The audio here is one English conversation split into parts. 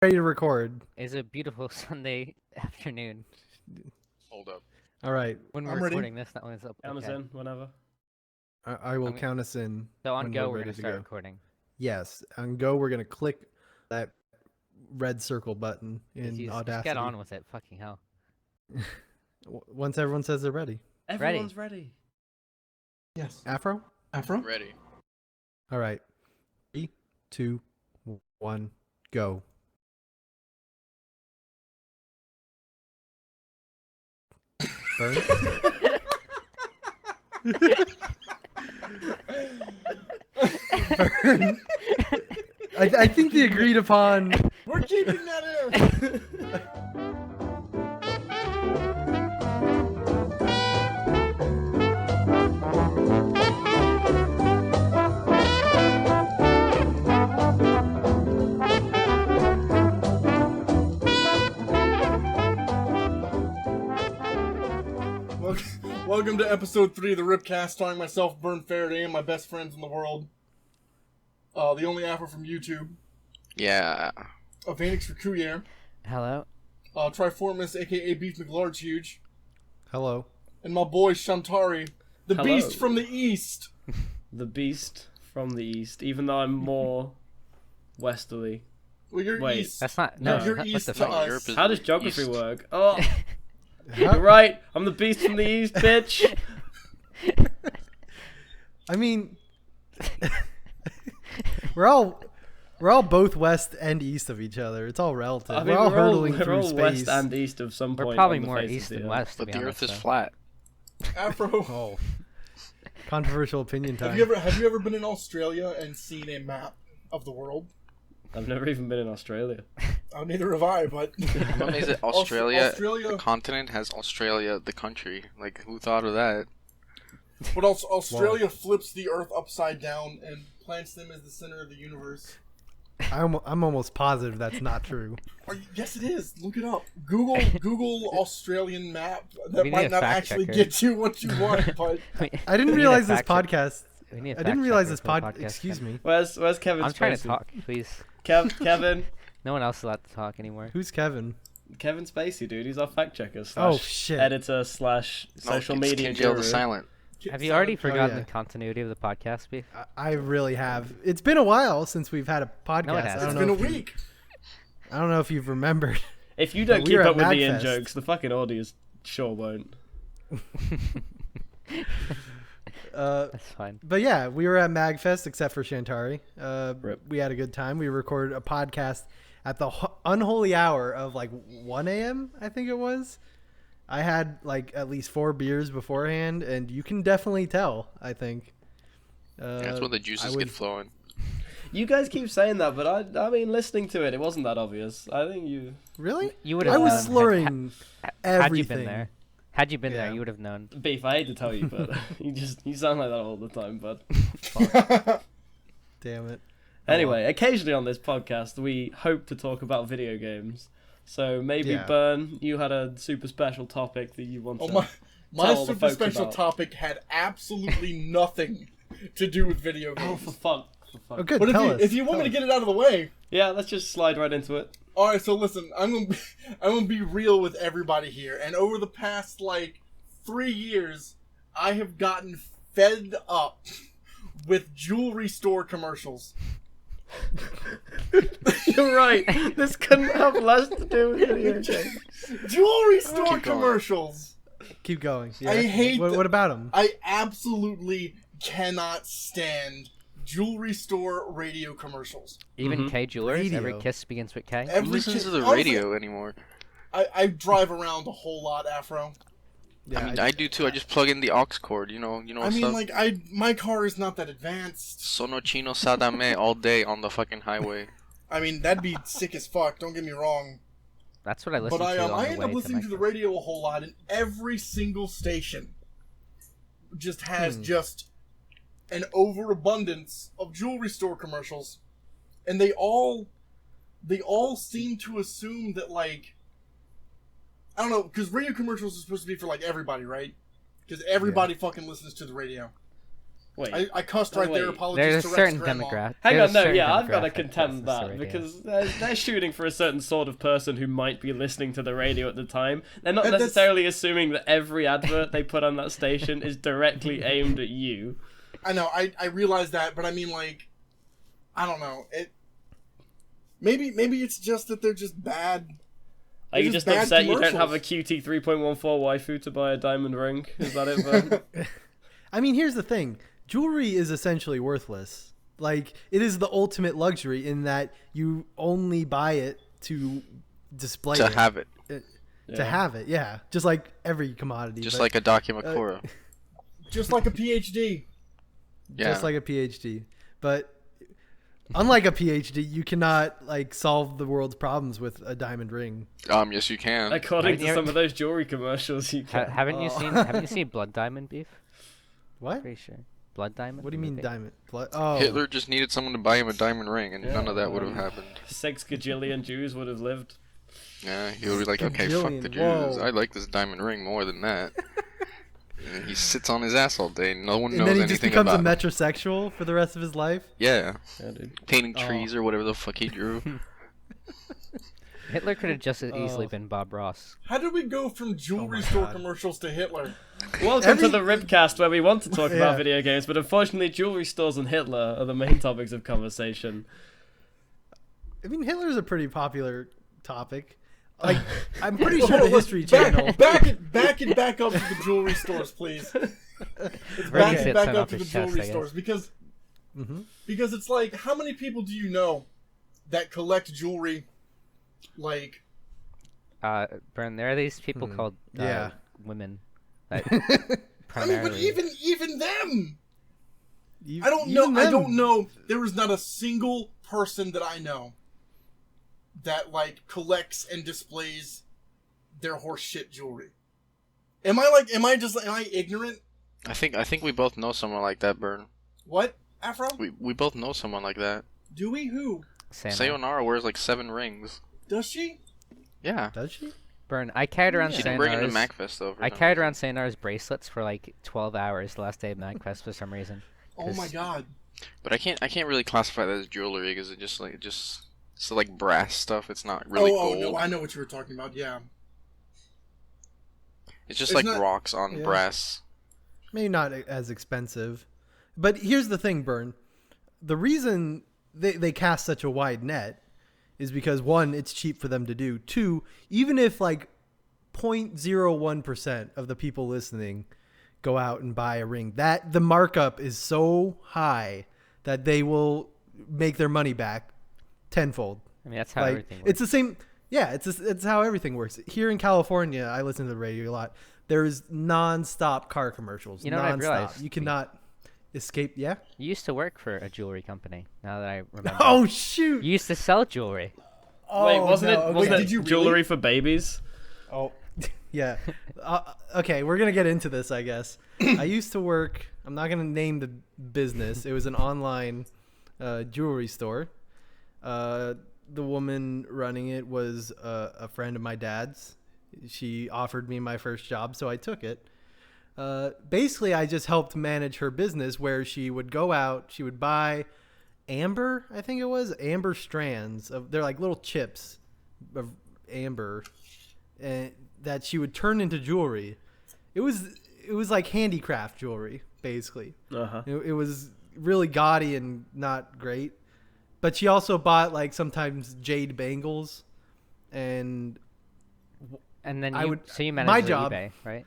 ready to record. It's a beautiful Sunday afternoon. Hold up. All right. When I'm we're ready. recording this, that one's up. Count us Okay. in, whenever. I will count us in. So on when go, we're we're ready gonna to start go. recording. Yes. On go, we're going to click that red circle button in Just Audacity. get on with it. Fucking hell. Once everyone says they're ready. Everyone's ready. Yes. Afro? Afro? Ready. All right. 3, 2, 1, go. Byrne? Byrne? I think the agreed upon... We're keeping that in! Welcome to episode 3 of the RIPcast, starring myself, Byrne Faraday, and my best friends in the world. The only Afro from YouTube. Yeah. Phoenix Recueillir. Hello. Triformus, aka Beef McLarge Huge. Hello. And my boy Shantari, the Hello. beast from the east. The beast from the east, even though I'm more westerly. Well, you're Wait, east. That's not. No, No. you're what east the to fuck? us. Europe is How does geography east. work? Oh, How- you're right. I'm the beast from the east, bitch. I mean, we're all both west and east of each other. It's all relative. I mean, we're all hurtling we're through all space. west and east of some We're point. probably on the more face of east the than earth. west. To But be the honest, Earth is so. flat. Afro. Oh, controversial opinion time. Have you ever been in Australia and seen a map of the world? I've never even been in Australia. Neither have I, but I'm amazed that Australia, Australia, the continent, has Australia, the country. Like, who thought of that? but also Australia flips the Earth upside down and plants them as the center of the universe. I'm almost positive that's not true. Yes, it is. Look it up. Google Australian map. That We need might a not fact actually checker. get you what you want, but I didn't We need a realize this fact check- podcast. we need a I fact didn't realize checker this for the pod. podcast, Excuse Kevin. me. Where's Kevin? I'm trying to Spacey? talk, please. Kevin. No one else is allowed to talk anymore. Who's Kevin? Kevin Spacey, dude. He's our fact checker Oh slash shit! editor slash No, social it's media King Jail the guru. Silent. Have you already forgotten yeah. the continuity of the podcast, Beef? I really have. It's been a while since we've had a podcast. No, it I hasn't. don't It's know been a if you- week. I don't know if you've remembered. If you don't We keep were at up with the in Magfest. jokes, the fucking audience sure won't. That's fine. But yeah, we were at Magfest except for Shantari. Rip. We had a good time. We recorded a podcast at the unholy hour of like 1 a.m. I think it was. I had like at least 4 beers beforehand, and you can definitely tell. I think. That's when the juices would- get flowing. You guys keep saying that, but I mean, listening to it, it wasn't that obvious. I think you. Really? You would I have. was slurring Had you been everything. there? Had you been there, Yeah. you would have known. Beef, I hate to tell you, but you sound like that all the time, bud. Damn it. Anyway, occasionally on this podcast, we hope to talk about video games. So maybe, Yeah. Byrne, you had a super special topic that you want Oh, to my tell all the super folks special about. topic had absolutely nothing to do with video Oh, games. for fuck. Oh, good. But Tell us. if you want me to get it out of the way, Yeah, let's just slide right into it. all right. So listen, I'm gonna be real with everybody here. And over the past like 3 years, I have gotten fed up with jewelry store commercials. You're right. This couldn't have less to do with video games. Jewelry store Keep going. commercials. Keep going. Yeah. I hate What, the- what about them? I absolutely cannot stand jewelry store radio commercials. Even Mhm. K Jewelers, every Radio. kiss begins with K. Who Every listens to the honestly, radio anymore? I drive around a whole lot, Afro. Yeah, I mean, I do too. I just plug in the aux cord. You know I what's mean, up? like, my car is not that advanced. Sono Chino Sadame all day on the fucking highway. I mean, that'd be sick as fuck. Don't get me wrong. That's what I listen But to on I the end way up listening to the Memphis. radio a whole lot, and every single station just has just an overabundance of jewelry store commercials, and they all seem to assume that, like, I don't know, because radio commercials are supposed to be for like everybody, right? Because everybody fucking listens to the radio. Wait. I cussed right there. Wait. Apologies There's a to Rex's certain grandma. demographic. Hang there's on, a no, certain yeah, I've got to demographic contend that's that the radio. because they're shooting for a certain sort of person who might be listening to the radio at the time. They're not That's- necessarily assuming that every advert they put on that station is directly aimed at you. I know, I realize that, but I mean, like, I don't know. Maybe it's just that they're just bad. Are you just just bad upset you don't have a commercials. QT 3.14 waifu to buy a diamond ring? Is that it, Byrne? I mean, here's the thing. Jewelry is essentially worthless. Like, it is the ultimate luxury in that you only buy it to display To it. have it. To have it, yeah. Just like every commodity. Just but like a Dakimakura. Just like a PhD. Yeah. Just like a PhD. But unlike a PhD, you cannot, like, solve the world's problems with a diamond ring. Yes, you can. According Haven't to you- some of those jewelry commercials, you can. Haven't you seen Blood Diamond Beef? What? Pretty sure. Blood Diamond. What do you mean movie? diamond? Blood? Oh. Hitler just needed someone to buy him a diamond ring, and none of that would have Yeah. happened. 6 gajillion Jews would have lived. Yeah, he would be like, okay, fuck the Gajillion, Jews. whoa. I like this diamond ring more than that. And he sits on his ass all day. No one And knows then he anything just becomes a about him. metrosexual for the rest of his life? Yeah, Yeah, dude. painting trees or whatever the fuck he drew. Hitler could have just as easily Oh. been Bob Ross. How did we go from jewelry my store God. commercials to Hitler? Welcome to the RIPcast, where we want to talk Yeah. about video games, but unfortunately, jewelry stores and Hitler are the main topics of conversation. I mean, Hitler's a pretty popular topic. Like, I'm pretty sure the History back, Channel. back up to the jewelry stores, please. Ready Back, to back set up off to the his chest, jewelry I guess. stores because Mhm. it's like, how many people do you know that collect jewelry? Like, Byrne, there are these people called Yeah. women. That I mean, but primarily. even them. E- I don't even know. I them- don't know. There is not a single person that I know that like collects and displays their horse shit jewelry. Am I ignorant? I think we both know someone like that, Byrne. What, Afro? We both know someone like that. Do we? Who? Sayonara wears like 7 rings. Does she? Yeah. Does she? Byrne, I carried around She didn't bring him to Sayonara's. MacFest though. for I some carried reason. around Sayonara's bracelets for like 12 hours the last day of MagFest for some reason. Oh my god. But I can't really classify that as jewelry because it's like brass stuff. It's not really oh gold. no, I know what you were talking about. Yeah. It's just It's like not- rocks on Yeah. brass. Maybe not as expensive. But here's the thing, Byrne. The reason they cast such a wide net is because, one, it's cheap for them to do. Two, even if like 0.01% of the people listening go out and buy a ring, that the markup is so high that they will make their money back tenfold. I mean, that's how Like, everything works. it's the same. Yeah, it's how everything works. Here in California, I listen to the radio a lot. There's non-stop car commercials. You know what I've non-stop. realized? You cannot escape. Yeah. You used to work for a jewelry company. Now that I remember. Oh shoot! You used to sell jewelry. Oh, Wait, wasn't no. it? Wasn't Wait, it did you really? jewelry for babies? Oh, yeah. Okay, we're gonna get into this, I guess. I used to work. I'm not gonna name the business. It was an online jewelry store. The woman running it was a friend of my dad's. She offered me my first job, so I took it. Basically, I just helped manage her business where she would go out, she would buy amber, I think it was, amber strands. They're like little chips of amber and that she would turn into jewelry. It was like handicraft jewelry, basically. Uh-huh. It was really gaudy and not great. But she also bought like sometimes jade bangles and And then I you, would- so you my managed the job- eBay, right?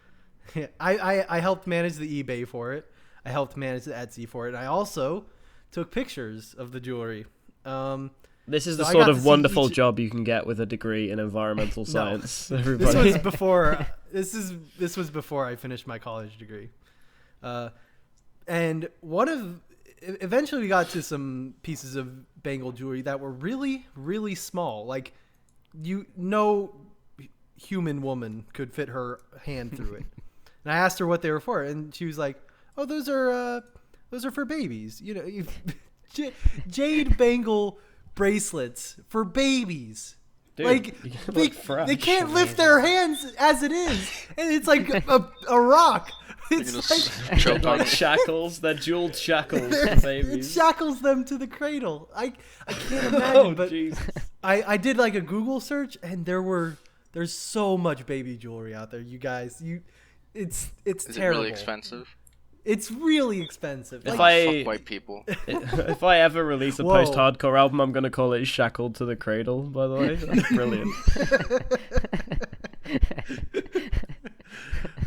I helped manage the eBay for it. I helped manage the Etsy for it. And I also took pictures of the jewelry. This is the So I sort got of to see wonderful each- job you can get with a degree in environmental science. This Everybody. was before. This was before I finished my college degree. And eventually we got to some pieces of bangle jewelry that were really, really small. Like, no human woman could fit her hand through it. And I asked her what they were for, and she was like, "Oh, those are for babies. You know, jade bangle bracelets for babies." Dude, like you they, look fresh. they can't lift their hands as it is, and it's like a rock. It's gonna choke on Like it. shackles, they're jeweled shackles for it babies. shackles them to the cradle. I can't imagine, Oh, but Jesus. I did like a Google search, and there's so much baby jewelry out there. You guys, it's Is it terrible. really expensive? It's really expensive. If Like, Fuck white people. If I ever release a Whoa. post-hardcore album, I'm gonna call it "Shackled to the Cradle." By the way, that's brilliant.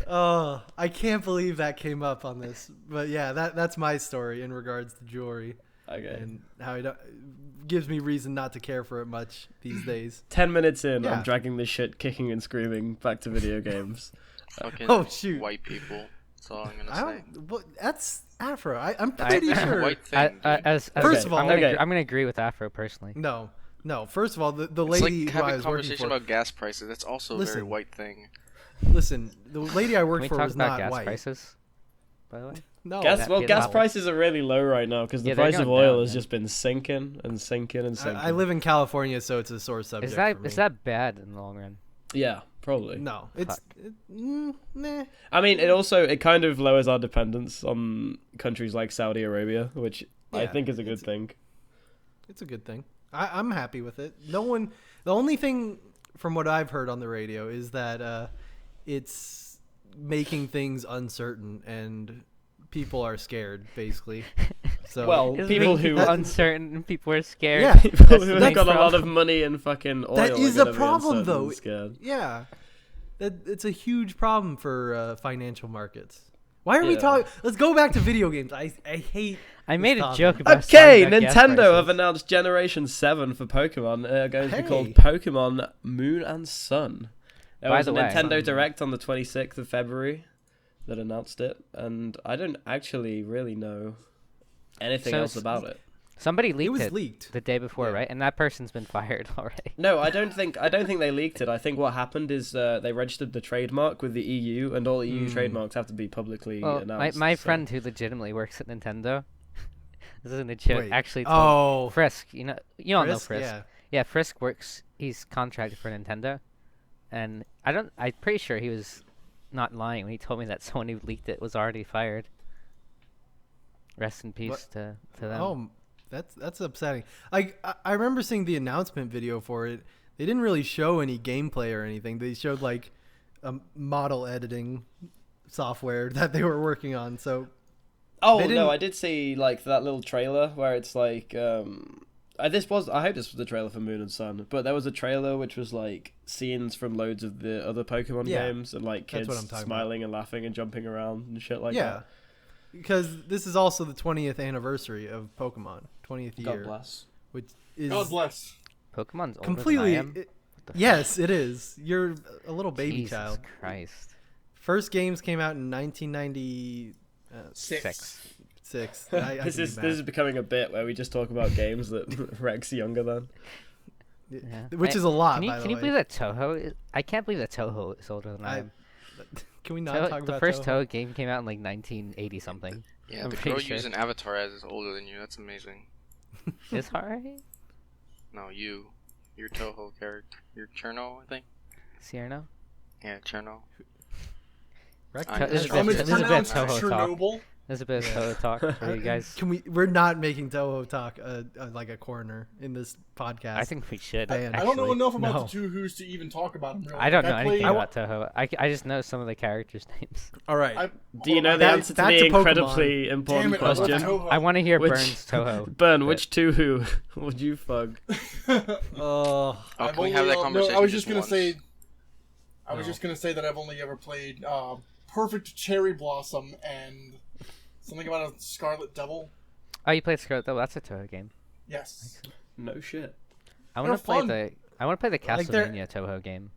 Oh, I can't believe that came up on this. But yeah, that's my story in regards to jewelry Okay. and how it gives me reason not to care for it much these days. 10 minutes in, Yeah. I'm dragging this shit, kicking and screaming, back to video games. Fucking Oh, shoot. white people. That's all I'm I gonna say. don't. Well, that's Afro. I'm pretty It's a sure. white thing. dude. First of all- Okay. I'm gonna agree with Afro personally. No. First of all, the It's lady like who I having a was working conversation for. about gas prices. That's also a very Listen. white thing. Listen, the lady I Can worked we for talk was about not gas white. prices? By the way, No. Gas that- gas that- prices are really low right now because the Yeah, they're price of going oil down, has man. just been sinking and sinking and sinking. I live in California, so it's a sore subject. is that for me. is that bad in the long run? Yeah, probably. No, it's nah. I mean, it kind of lowers our dependence on countries like Saudi Arabia, which I Yeah, think is a good thing. It's a good thing. I'm happy with it. The only thing from what I've heard on the radio is that it's making things uncertain and people are scared, basically. So Well, It's people making who people uncertain and people are scared. Yeah. people That's who the have big got a lot problem. of money and fucking oil. That are is gonna a be problem, uncertain though. and scared. yeah, it's a huge problem for financial markets. Why are we Yeah. talking? Let's go back to video games. I hate. I this made a topic. joke about Okay, talking about gas Nintendo have prices. announced Generation 7 for Pokemon. Going to be called Hey. Pokemon Moon and Sun. There By was the a way- Nintendo Direct on the 26th of February that announced it, and I don't actually really know anything So else about it. Somebody It leaked was it leaked. the day before, Yeah. right? And that person's been fired already. No, I don't think they leaked it. I think what happened is they registered the trademark with the EU, and all EU trademarks have to be publicly Well, announced. my so- friend who legitimately works at Nintendo, this isn't a joke, Wait. actually told Oh, Frisk. You all know Frisk. Yeah. Yeah, Frisk works. He's contracted for Nintendo, and I'm pretty sure he was not lying when he told me that someone who leaked it was already fired. Rest in peace to them. Oh, that's upsetting. I remember seeing the announcement video for it. They didn't really show any gameplay or anything. They showed like a model editing software that they were working on. So Oh They no, didn't- I did see like that little trailer where it's like I hope this was the trailer for Moon and Sun, but there was a trailer which was like scenes from loads of the other Pokemon Yeah, games and like that's kids what I'm talking smiling and laughing and jumping around and shit like yeah, that. because this is also the 20th anniversary of Pokemon, 20th God year, bless. which is God bless. Pokemon's older completely. than I am. What the Yes, it is. You're a little baby Jesus child. Christ. First games came out in 1996. Six. I This can is do this is math. becoming a bit where we just talk about games that Rex younger than. Yeah. Which is a lot. Can you by can the you way. believe that Toho? I can't believe that Toho is older than I am. Can we not Toho- talk the about first Toho? Toho game came out in like 1980 something. Yeah, I'm the pretty girl sure. using Avatar as is older than you. That's amazing. Is Hari? No, you. Your Toho character. Your Cherno, I think. Cierno? Yeah, Cherno. Rex I- has This is that- a bit- this is a bit pronounced Toho talk. Chernobyl. There's a bit of Toho talk for you guys. Can we? We're not making Toho talk like a corner in this podcast. I think we should. Ban. I don't know actually. enough about No. the two Who's to even talk about them. Really. I don't know played- anything about Toho. I just know some of the characters' names. All right. Do you know the Back- answer to back the to Pokemon. incredibly Damn important it! I love question? Toho. I want to hear Which- Byrne's Toho. Burn, which two who would you fuck? Oh, Oh, can we have that conversation? No, I was just gonna once? say. I was No. just gonna say that I've only ever played Perfect Cherry Blossom and something about a Scarlet Devil. Oh, you played Scarlet Devil. That's a Toho game. Yes. No shit. I want They're to play fun. I want to play the Like they're- Castlevania Toho game.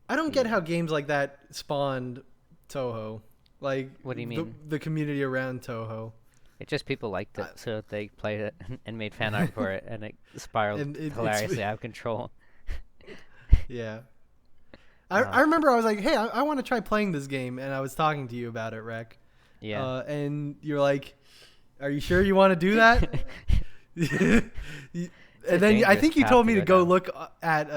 I don't get how games like that spawned Toho. Like, What do you mean? The community around Toho. It just people liked it, so they played it and made fan art for it, and it spiraled And it's- hilariously out of control. Yeah. I remember I was like, hey, I want to try playing this game, and I was talking to you about it, Rec. Yeah. And you're like, are you sure you want to do that? And then I dangerous think you path told to me to go go down. look at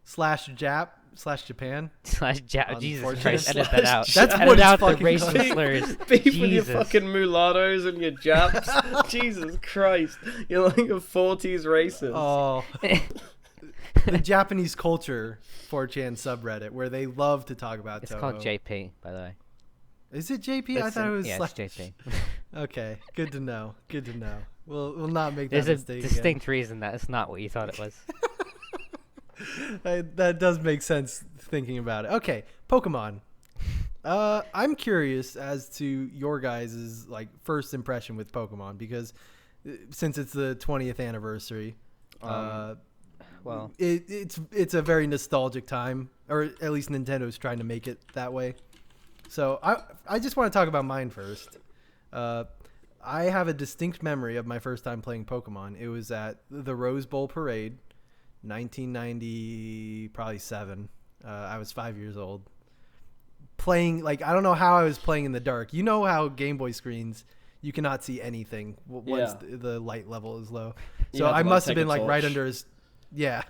/Jap slash Japan. Jesus Unfortunate. Christ, edit that out. That's edit what he's out the fucking racial doing. slurs. Beef with your Jesus. fucking mulattoes and your Japs. Jesus Christ. You're like a 40s racist. Oh, the Japanese culture 4chan subreddit where they love to talk about It's Toho. called JP, by the way. Is it JP? I thought it was yeah, slash. it's JP. Okay, good to know. Good to know. We'll not make that There's a mistake distinct reason that it's not what you thought it was. again. That does make sense thinking about it. Okay, Pokemon. I'm curious as to your guys' like first impression with Pokemon because since it's the 20th anniversary, Well, it's a very nostalgic time, or at least Nintendo's trying to make it that way. So I just want to talk about mine first. I have a distinct memory of my first time playing Pokemon. It was at the Rose Bowl Parade, 1990, probably 7. I was 5 years old. Playing, like, I don't know how I was playing in the dark. You know how Game Boy screens, you cannot see anything once the light level is low. So I must have been, like, right under his... Yeah.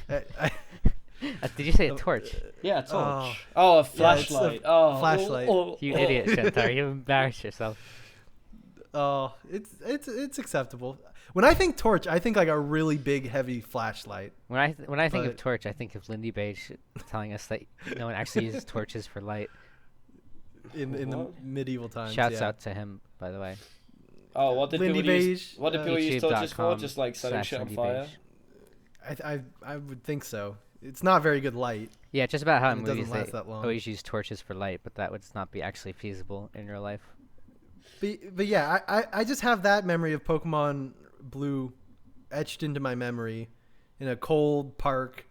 did you say a torch? Yeah, a torch. Oh, a flashlight. flashlight. You idiot, Shantari. You embarrassed yourself. Oh, it's acceptable. When I think torch, I think like a really big, heavy flashlight. When I think of But- torch, I think of Lindy Beige telling us that no one actually uses torches for light. In the medieval times. Shouts yeah. out to him, by the way. Oh, what did Lindy people use? Beige, What did people use torches for? YouTube.com Just like setting shit on fire. I would think so. It's not very good light. Yeah, just about how in And it doesn't movies last they that long. always use torches for light, but that would not be actually feasible in real life. But yeah, I just have that memory of Pokemon Blue etched into my memory in a cold park,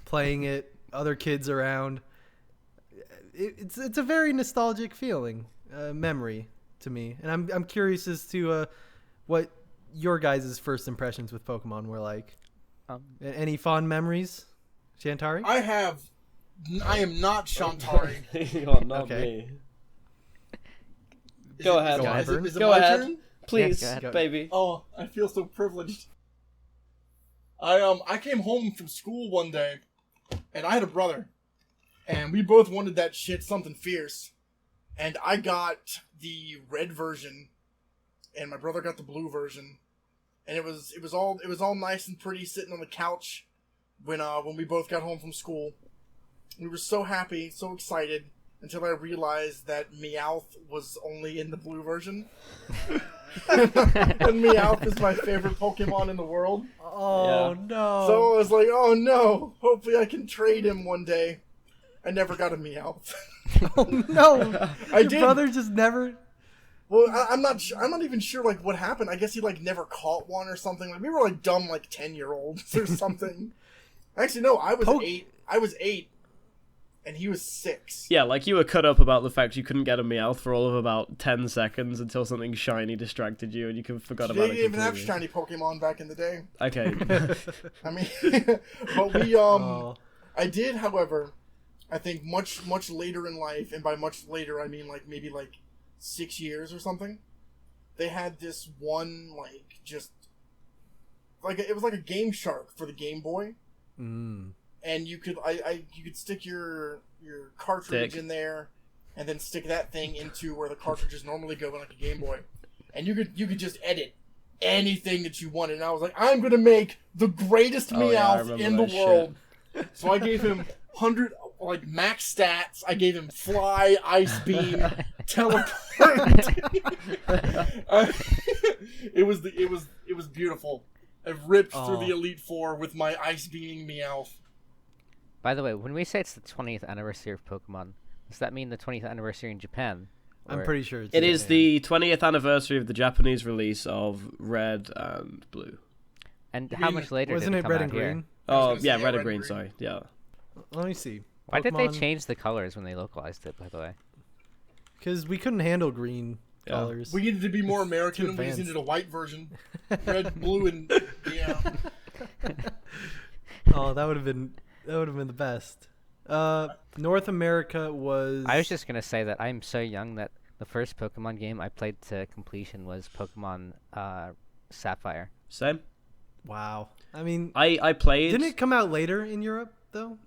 playing it, other kids around. It's a very nostalgic feeling, memory to me, and I'm curious as to what your guys' first impressions with Pokemon were like. Any fond memories, Shantari? I am not Shantari. Oh, not Okay. me. Go ahead. Go ahead, Is it- Byrne. is it Go my ahead. turn? Please, Yeah, go ahead. baby. Oh, I feel so privileged. I came home from school one day, and I had a brother, and we both wanted that shit something fierce, and I got the red version, and my brother got the blue version, and it was all nice and pretty sitting on the couch when we both got home from school. We were so happy, so excited, until I realized that Meowth was only in the blue version. And Meowth is my favorite Pokemon in the world. Oh Yeah. no! So I was like, oh no, hopefully I can trade him one day. I never got a Meowth. oh no! I Your did. brother just never. Well, I'm not even sure like what happened. I guess he like never caught one or something. Like we were like dumb like 10-year-olds or something. Actually, no, I was 8. I was 8, and he was 6. Yeah, like you were cut up about the fact you couldn't get a Meowth for all of about 10 seconds until something shiny distracted you and you forgot They about didn't it even have completely. shiny Pokemon back in the day. Okay. I mean, but we Oh. I did, however, I think much later in life, and by much later I mean like maybe like 6 years or something. They had this one like just like it was like a Game Shark for the Game Boy, Mm. and you could you could stick your cartridge Dick. in there, and then stick that thing into where the cartridges normally go in like a Game Boy, and you could just edit anything that you wanted. And I was like, I'm gonna make the greatest Oh, yeah, I Meowth remember in the that shit. world. So I gave him 100 like max stats. I gave him fly, ice beam, teleport. It was beautiful. I ripped through the Oh. Elite Four with my ice beaming Meowth. By the way, when we say it's the 20th anniversary of Pokemon, does that mean the 20th anniversary in Japan? I'm Or- pretty sure It is Japan. the 20th anniversary of the Japanese release of Red and Blue. And You how mean- much later Wasn't did it come red out and here? green? I was Oh, gonna say, yeah, yeah, Red and Red Green, and sorry. Yeah. Let me see. Why did they Pokemon- change the colors when they localized it, by the way? Because we couldn't handle green Yeah. colors. We needed to be more American, Too and we just advanced. needed a white version. Red, blue, and yeah. Oh, that would have been the best. North America was. I was just going to say that I'm so young that the first Pokemon game I played to completion was Pokemon Sapphire. Same. Wow. I mean, I played. didn't it come out later in Europe though?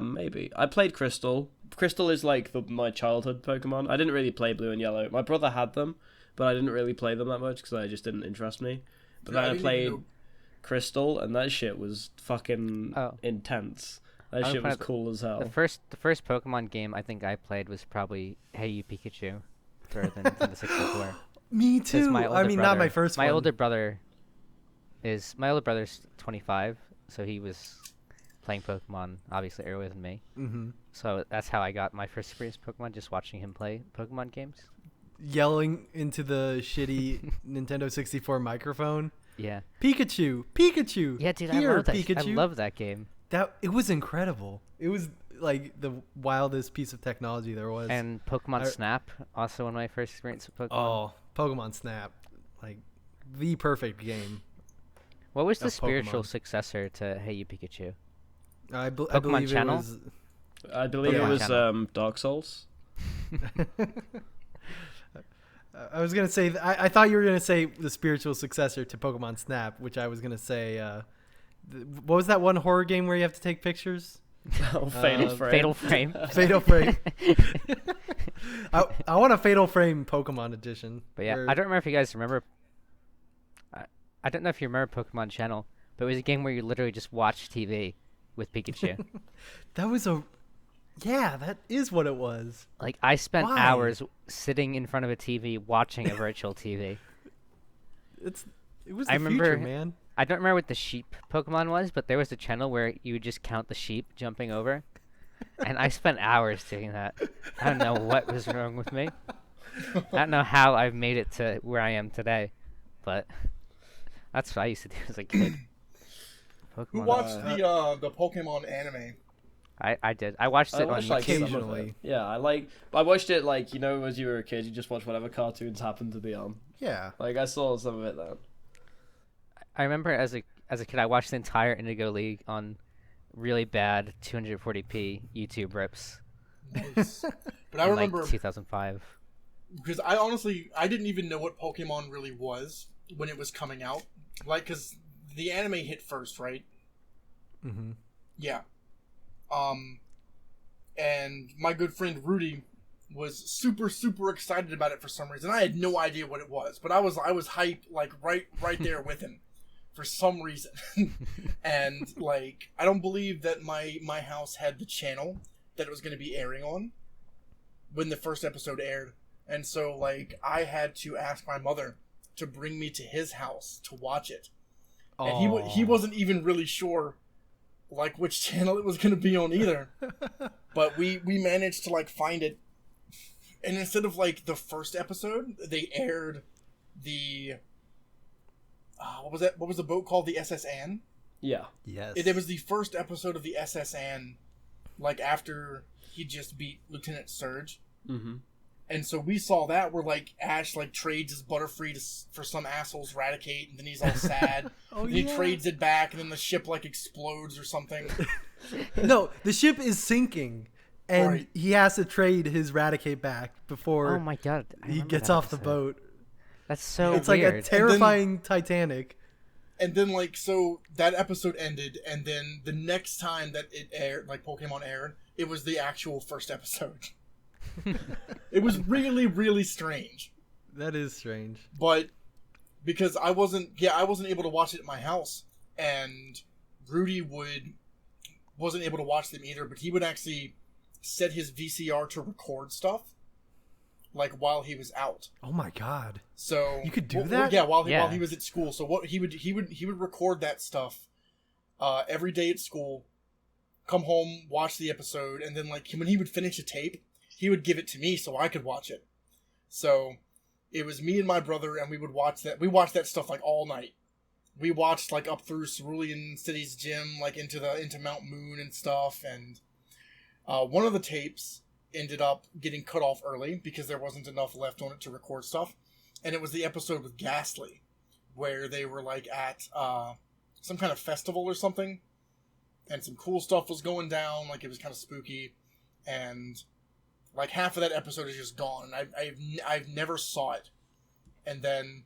Maybe. I played Crystal. Crystal is like my childhood Pokemon. I didn't really play Blue and Yellow. My brother had them, but I didn't really play them that much because they just didn't interest me. But then I played Crystal, and that shit was fucking intense. That shit was cool as hell. The first Pokemon game I think I played was probably Hey You Pikachu for the Nintendo 64. Me too. I mean, not my first one. My older brother's 25, so he was playing Pokemon obviously earlier than me. Mm-hmm. So that's how I got my first experience with Pokemon, just watching him play Pokemon games. Yelling into the shitty Nintendo 64 microphone. Yeah. Pikachu, Pikachu. Yeah, dude, Here, I love that. Pikachu. I love that game. It was incredible. It was like the wildest piece of technology there was. And Pokemon Snap, also one of my first experience with Pokemon. Oh, Pokemon Snap, like the perfect game. What was the spiritual Pokemon. successor to Hey You Pikachu? I believe Channel? it was. I believe it was Dark Souls. I was gonna say. I thought you were gonna say the spiritual successor to Pokemon Snap, which I was gonna say. What was that one horror game where you have to take pictures? Fatal Frame. Fatal Frame. Fatal Frame. I want a Fatal Frame Pokemon edition. But yeah, I don't remember if you guys remember. I don't know if you remember Pokemon Channel, but it was a game where you literally just watch TV with Pikachu. That is what it was. Like, I spent Why? hours sitting in front of a TV watching a virtual TV. It was the future, man. I don't remember what the sheep Pokemon was, but there was a channel where you would just count the sheep jumping over. And I spent hours doing that. I don't know what was wrong with me. I don't know how I've made it to where I am today, but that's what I used to do as a kid. Who Pokemon. watched the Pokemon anime? I did. I watched it on occasionally. Yeah, I watched it like, as you were a kid, you just watch whatever cartoons happened to be on. Yeah. Like, I saw some of it then. I remember as a kid, I watched the entire Indigo League on really bad 240p YouTube rips. Nice. But I remember like 2005. because I didn't even know what Pokemon really was when it was coming out. Like, because the anime hit first, right? Mm-hmm. Yeah. And my good friend Rudy was super, super excited about it for some reason. I had no idea what it was, but I was hyped, like, right there with him for some reason. And, like, I don't believe that my house had the channel that it was going to be airing on when the first episode aired. And so, like, I had to ask my mother to bring me to his house to watch it. And he wasn't even really sure, like, which channel it was going to be on either. But we managed to, like, find it. And instead of, like, the first episode, they aired the... what was that? What was the boat called? The SS Anne? Yeah. Yes. It was the first episode of the SS Anne, like, after he just beat Lieutenant Surge. Mm-hmm. And so we saw that where, like, Ash, like, trades his Butterfree for some asshole's Raticate, and then he's all sad. And he trades it back, and then the ship, like, explodes or something. No, the ship is sinking, and he has to trade his Raticate back before Oh my god! he gets off the boat. That's so It's weird. like a terrifying Titanic. And then, like, so that episode ended, and then the next time that it aired, like, Pokemon aired, it was the actual first episode. It was really, really strange. That is strange. But because I wasn't able to watch it at my house, and Rudy wasn't able to watch them either, but he would actually set his VCR to record stuff, like, while he was out. Oh my god! So you could do that? Yeah, while he was at school. So what he would record that stuff every day at school, come home, watch the episode, and then, like, when he would finish a tape, he would give it to me so I could watch it. So it was me and my brother, and we would watch that. We watched that stuff, like, all night. We watched, like, up through Cerulean City's gym, like, into Mount Moon and stuff. And one of the tapes ended up getting cut off early because there wasn't enough left on it to record stuff. And it was the episode with Ghastly, where they were, like, at some kind of festival or something, and some cool stuff was going down. Like, it was kind of spooky, and, like, half of that episode is just gone. I've never saw it. And then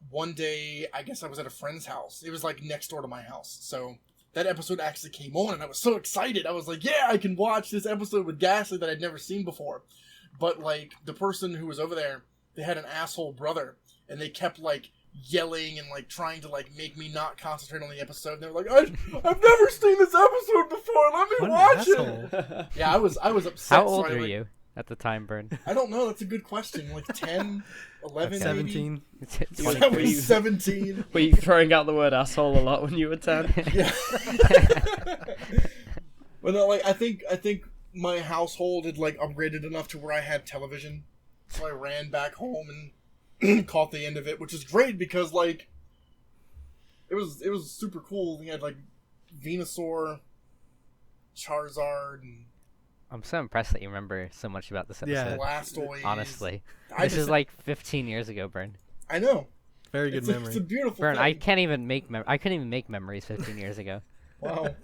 one day, I guess I was at a friend's house. It was, like, next door to my house. So that episode actually came on, and I was so excited. I was like, yeah, I can watch this episode with Ghastly that I'd never seen before. But, like, the person who was over there, they had an asshole brother, and they kept, like, yelling and, like, trying to, like, make me not concentrate on the episode. And they were like, I've never seen this episode before, let me watch it! Yeah, I was upset. How old were you at the time, Byrne? I don't know, that's a good question. Like, 10, 11, 17. Yeah, I was 17. Were you throwing out the word asshole a lot when you were 10? Yeah. Well, no, like, I think my household had, like, upgraded enough to where I had television. So I ran back home and caught the end of it, which is great because, like, it was super cool. We had, like, Venusaur, Charizard, and I'm so impressed that you remember so much about this episode. Yeah. Blastoise. Honestly. I This is like 15 years ago, Byrne. I know. Very good It's memory. a beautiful Byrne, thing. I couldn't even make memories 15 years ago. Wow.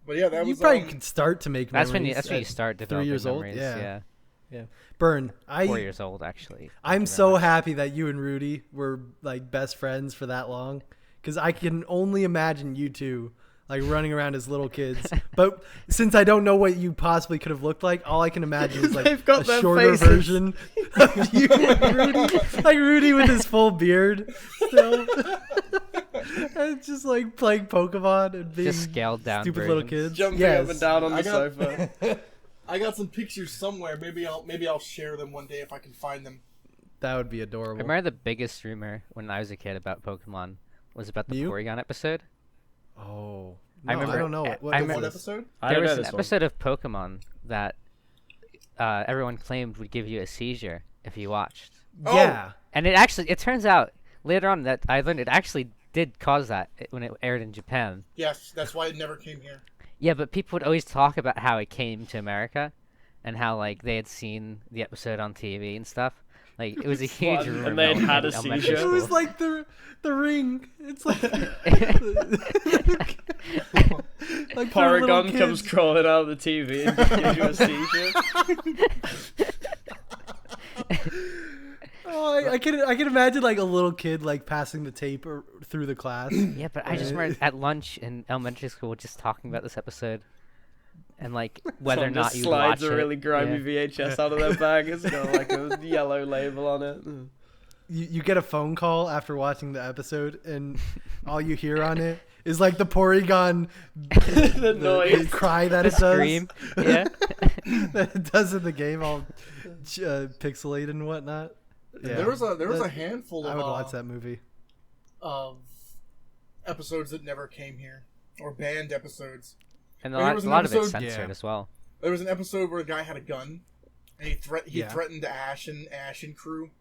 But yeah, that You was probably could start to make That's memories. when you at start 3 developing years old. memories. Yeah. Yeah. Byrne, 4 years old, actually. I'm Thank you so very much. happy that you and Rudy were like best friends for that long, because I can only imagine you two like running around as little kids. But since I don't know what you possibly could have looked like, all I can imagine is like They've got a their shorter faces. version of you and Rudy, like Rudy with his full beard still. And just like playing Pokemon and being Just scaled down stupid little versions. kids. Jumping Yes. up and down on the I got- sofa. I got some pictures somewhere. Maybe I'll share them one day if I can find them. That would be I adorable. remember the biggest rumor when I was a kid about Pokemon was about the You? Porygon episode. Oh, I no, remember- don't know what I is remember- One this? episode? I There don't was know an this one. episode of Pokemon that everyone claimed would give you a seizure if you watched. Yeah. And it turns out later on that I learned it actually did cause that when it aired in Japan. Yes, that's why it never came here. Yeah, but people would always talk about how it came to America and how like they had seen the episode on TV and stuff. Like it was a huge What? rumor. And they'd in had a elementary seizure? It was school. like the ring. It's like like for little Porygon comes kids. crawling out of the TV and just gives you a seizure. Oh, I can imagine like a little kid like passing the tape through the class. Yeah, but I just remember at lunch in elementary school just talking about this episode and like whether or Someone not just you slides watch a really it. grimy Yeah. VHS out of their bag. It's got like a yellow label on it. You get a phone call after watching the episode, and all you hear on it is like the Porygon The noise. cry that The it does. scream. Yeah. That it does in the game, all pixelated and whatnot. Yeah. There was a That- handful I of would watch that movie. of episodes that never came here, or banned episodes. And There a was lot an of it's episode- censored Yeah. as well. There was an episode where a guy had a gun, and he Yeah. threatened Ash and crew.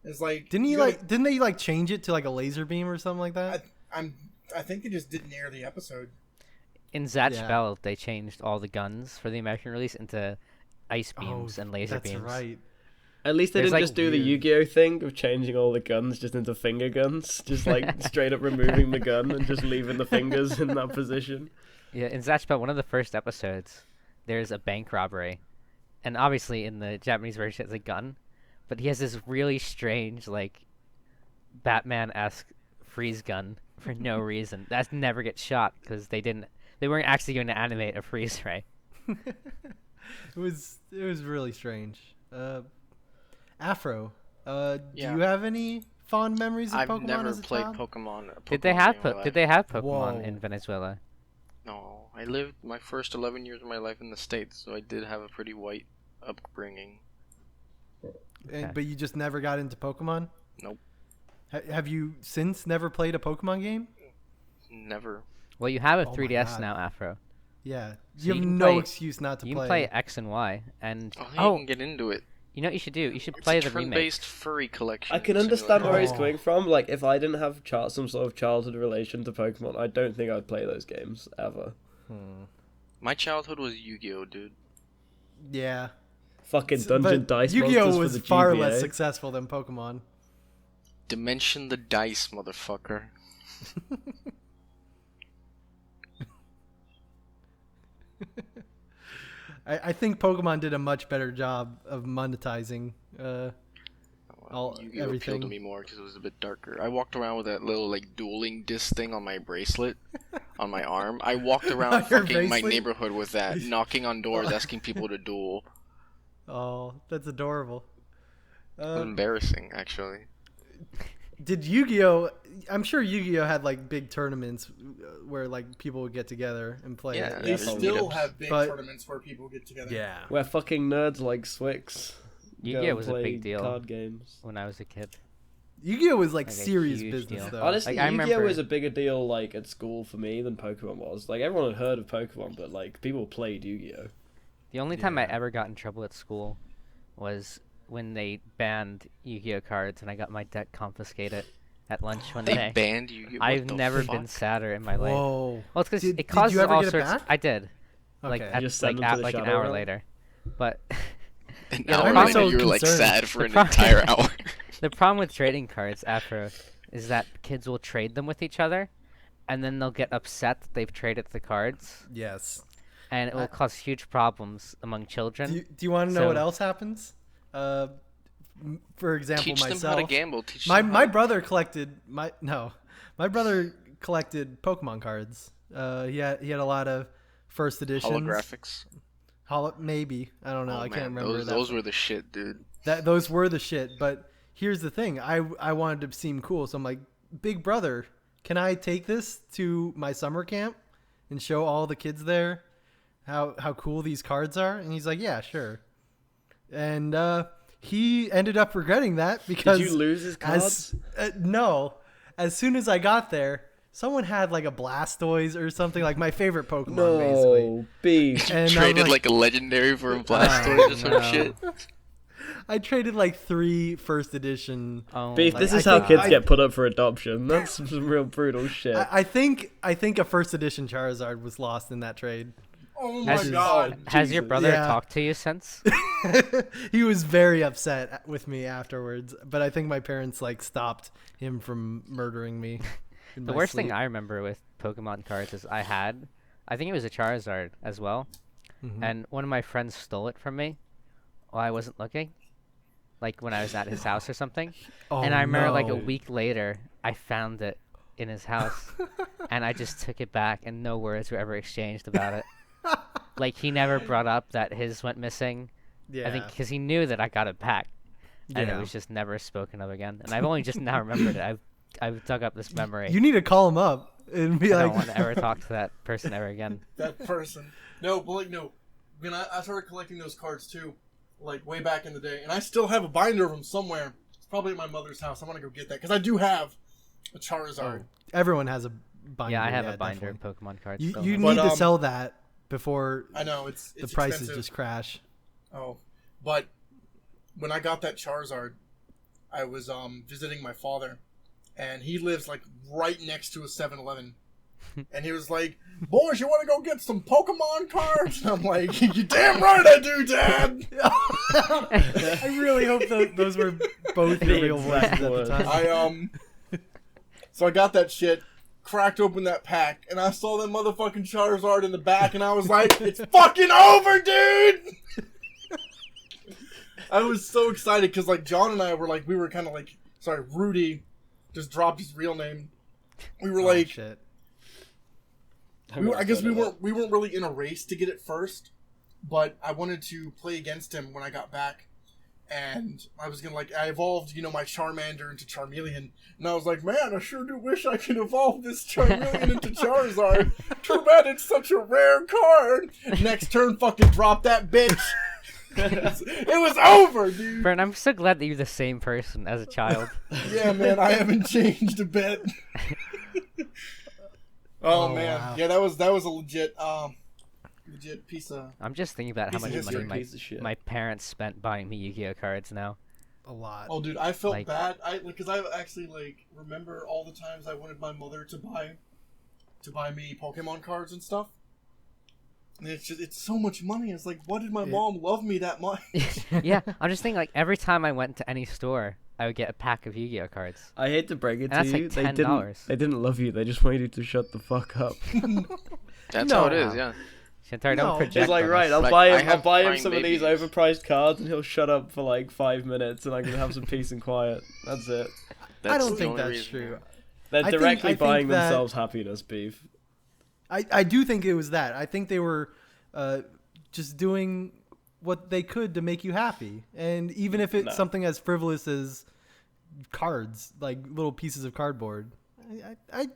It's like Didn't he you gotta- like? Didn't they like change it to like a laser beam or something like that? I think they just didn't air the episode. In Zatch Yeah. Bell, they changed all the guns for the American release into ice beams and laser that's beams. right. At least they There's, didn't like, just do the weird- Yu-Gi-Oh thing of changing all the guns just into finger guns. Just like straight up removing the gun and just leaving the fingers in that position. Yeah, in Zatch Bell, one of the first episodes, there's a bank robbery, and obviously in the Japanese version it's a gun, but he has this really strange like Batman-esque freeze gun for no reason. That never gets shot because they weren't actually going to animate a freeze ray. It was really strange. Afro, do Yeah. you have any fond memories of I've Pokemon never as a played child? Pokemon. Did they have game in my Did they have Pokemon Whoa. in Venezuela? No, I lived my first 11 years of my life in the States, so I did have a pretty white upbringing. And- Okay. but you just never got into Pokemon? Nope. Have you since never played a Pokemon game? Never. Well, you have a Oh my 3DS God. now, Afro. Yeah. So You you have can no play- excuse not to You play. can play X and Y, and Oh, you oh, can get into it. you know what you should do? You should It's play a the remake. turn-based furry collection. I can understand where he's Oh. coming from. Like, if I didn't have some sort of childhood relation to Pokemon, I don't think I'd play those games ever. My childhood was Yu-Gi-Oh, dude. Yeah. Fucking But Dungeon Dice Yu-Gi-Oh Monsters was for the far GBA. less successful than Pokemon. Dimension the dice, motherfucker. I think Pokemon did a much better job of monetizing. Well, Yu-Gi-Oh appealed to everything. me more because it was a bit darker. I walked around with that little like dueling disc thing on my bracelet, on my arm. I walked around On your fucking my bracelet? neighborhood with that, knocking on doors, asking people to duel. Oh, that's adorable. It was embarrassing, actually. Did Yu-Gi-Oh? I'm sure Yu-Gi-Oh had like big tournaments where like people would get together and play. Yeah, it. They there's still meetups. have big But- tournaments where people get together. Yeah. Where fucking nerds like Swix. go Yu-Gi-Oh and was a play big deal Card games. when I was a kid. Yu-Gi-Oh was like Like a serious huge business deal. though. Honestly, Like, I Yu-Gi-Oh remember- was a bigger deal like at school for me than Pokemon was. Like everyone had heard of Pokemon, but like people played Yu-Gi-Oh. The only time I Yeah. ever got in trouble at school was when they banned Yu-Gi-Oh cards and I got my deck confiscated at lunch one They day. banned you. I've never been sadder in my life. Whoa. Well, it's because Did it causes you ever all get it sorts. back? I did. Like Okay. at, You just send like them to at, the like an Shadow hour Realm? later, but An Yeah, the hour problem- later, you were like concerned. sad for The an problem- entire hour. the problem with trading cards, Afro, is that kids will trade them with each other, and then they'll get upset that they've traded the cards, Yes. and it will cause huge problems among children. Do you want to know what So- else happens? For example, Teach them myself. how to gamble. Teach My them my how brother collected my brother collected Pokemon cards. He had a lot of first editions. holographics. Maybe I don't know. Oh, I man, can't remember that. Those were the shit, dude. Those were the shit. But here's the thing. I wanted to seem cool, so I'm like, big brother, can I take this to my summer camp and show all the kids there how cool these cards are? And he's like, yeah, sure. And he ended up regretting that because Did you lose his cards? no. As soon as I got there, someone had like a Blastoise or something, like my favorite Pokemon, basically. No, beef. And I'm Traded like a legendary for a Blastoise or some no. shit. I traded like 3 first edition. Oh Beef, my this I is how think kids I- get put up for adoption. That's some real brutal shit. I think a first edition Charizard was lost in that trade. Oh my Has- god. Has your Jesus. brother Yeah. talked to you since? He was very upset with me afterwards, but I think my parents like stopped him from murdering me. in The my worst thing sleep. I remember with Pokemon cards is I think it was a Charizard as well, Mhm. and one of my friends stole it from me while I wasn't looking, like when I was at his house or something. Oh, And I remember like a no. week later, I found it in his house, and I just took it back, and no words were ever exchanged about it. Like he never brought up that his went missing. Yeah. I think because he knew that I got it back, and it Yeah. was just never spoken of again. And I've only just now remembered it. I've dug up this memory. You need to call him up and be I like, don't want to ever talk to that person ever again. That person. No, but like, no. When I started collecting those cards too, like way back in the day, and I still have a binder of them somewhere. It's probably at my mother's house. I want to go get that because I do have a Charizard. everyone has a binder. Yeah, I have a binder definitely. of Pokemon cards. You still. you But, need to sell that before I know it's the prices expensive. just crash. Oh, but when I got that Charizard, I was visiting my father, and he lives like right next to a 7-Eleven. And he was like, "Boys, you want to go get some Pokemon cards?" And I'm like, "You damn right I do, Dad." I really hope those were both your real voices at the Exact time. So I got that shit, cracked open that pack, and I saw that motherfucking Charizard in the back, and I was like, "It's fucking over, dude!" I was so excited because like John and I were like, we were kind of like, sorry, Rudy just dropped his real name. We were Oh, like, shit. I guess we weren't really in a race to get it first, but I wanted to play against him when I got back, and I was gonna I evolved my Charmander into Charmeleon, and I was like, man, I sure do wish I could evolve this Charmeleon into Charizard. Too bad it's such a rare card. Next turn, fucking drop that bitch. It was over, dude. Byrne, I'm so glad that you're the same person as a child. Yeah, man, I haven't changed a bit. Oh man, wow. yeah, that was a legit piece of. I'm just thinking about how Piece of much history. money Piece of shit. my parents spent buying me Yu-Gi-Oh cards now. A lot. Oh, dude, I felt Like- bad. Because I actually remember all the times I wanted my mother to buy me Pokemon cards and stuff. And it's so much money. It's like, why did my mom love me that much? Yeah, I'm just thinking like every time I went to any store, I would get a pack of Yu-Gi-Oh cards. I hate to break it And to that's you, like they $10. didn't love you. They just wanted you to shut the fuck up. That's No. how it is, yeah. Shantari, No. don't project. He's like, on right, us. I'll Like, buy I him. I'll have buy him crying some of these babies. overpriced cards, and he'll shut up for like 5 minutes, and I can have some peace and quiet. That's it. That's I don't the think only that's reason. true. They're I think- directly I think buying that- themselves happiness, beef. I do think it was that. I think they were just doing what they could to make you happy, and even if it's No. something as frivolous as cards, like little pieces of cardboard, I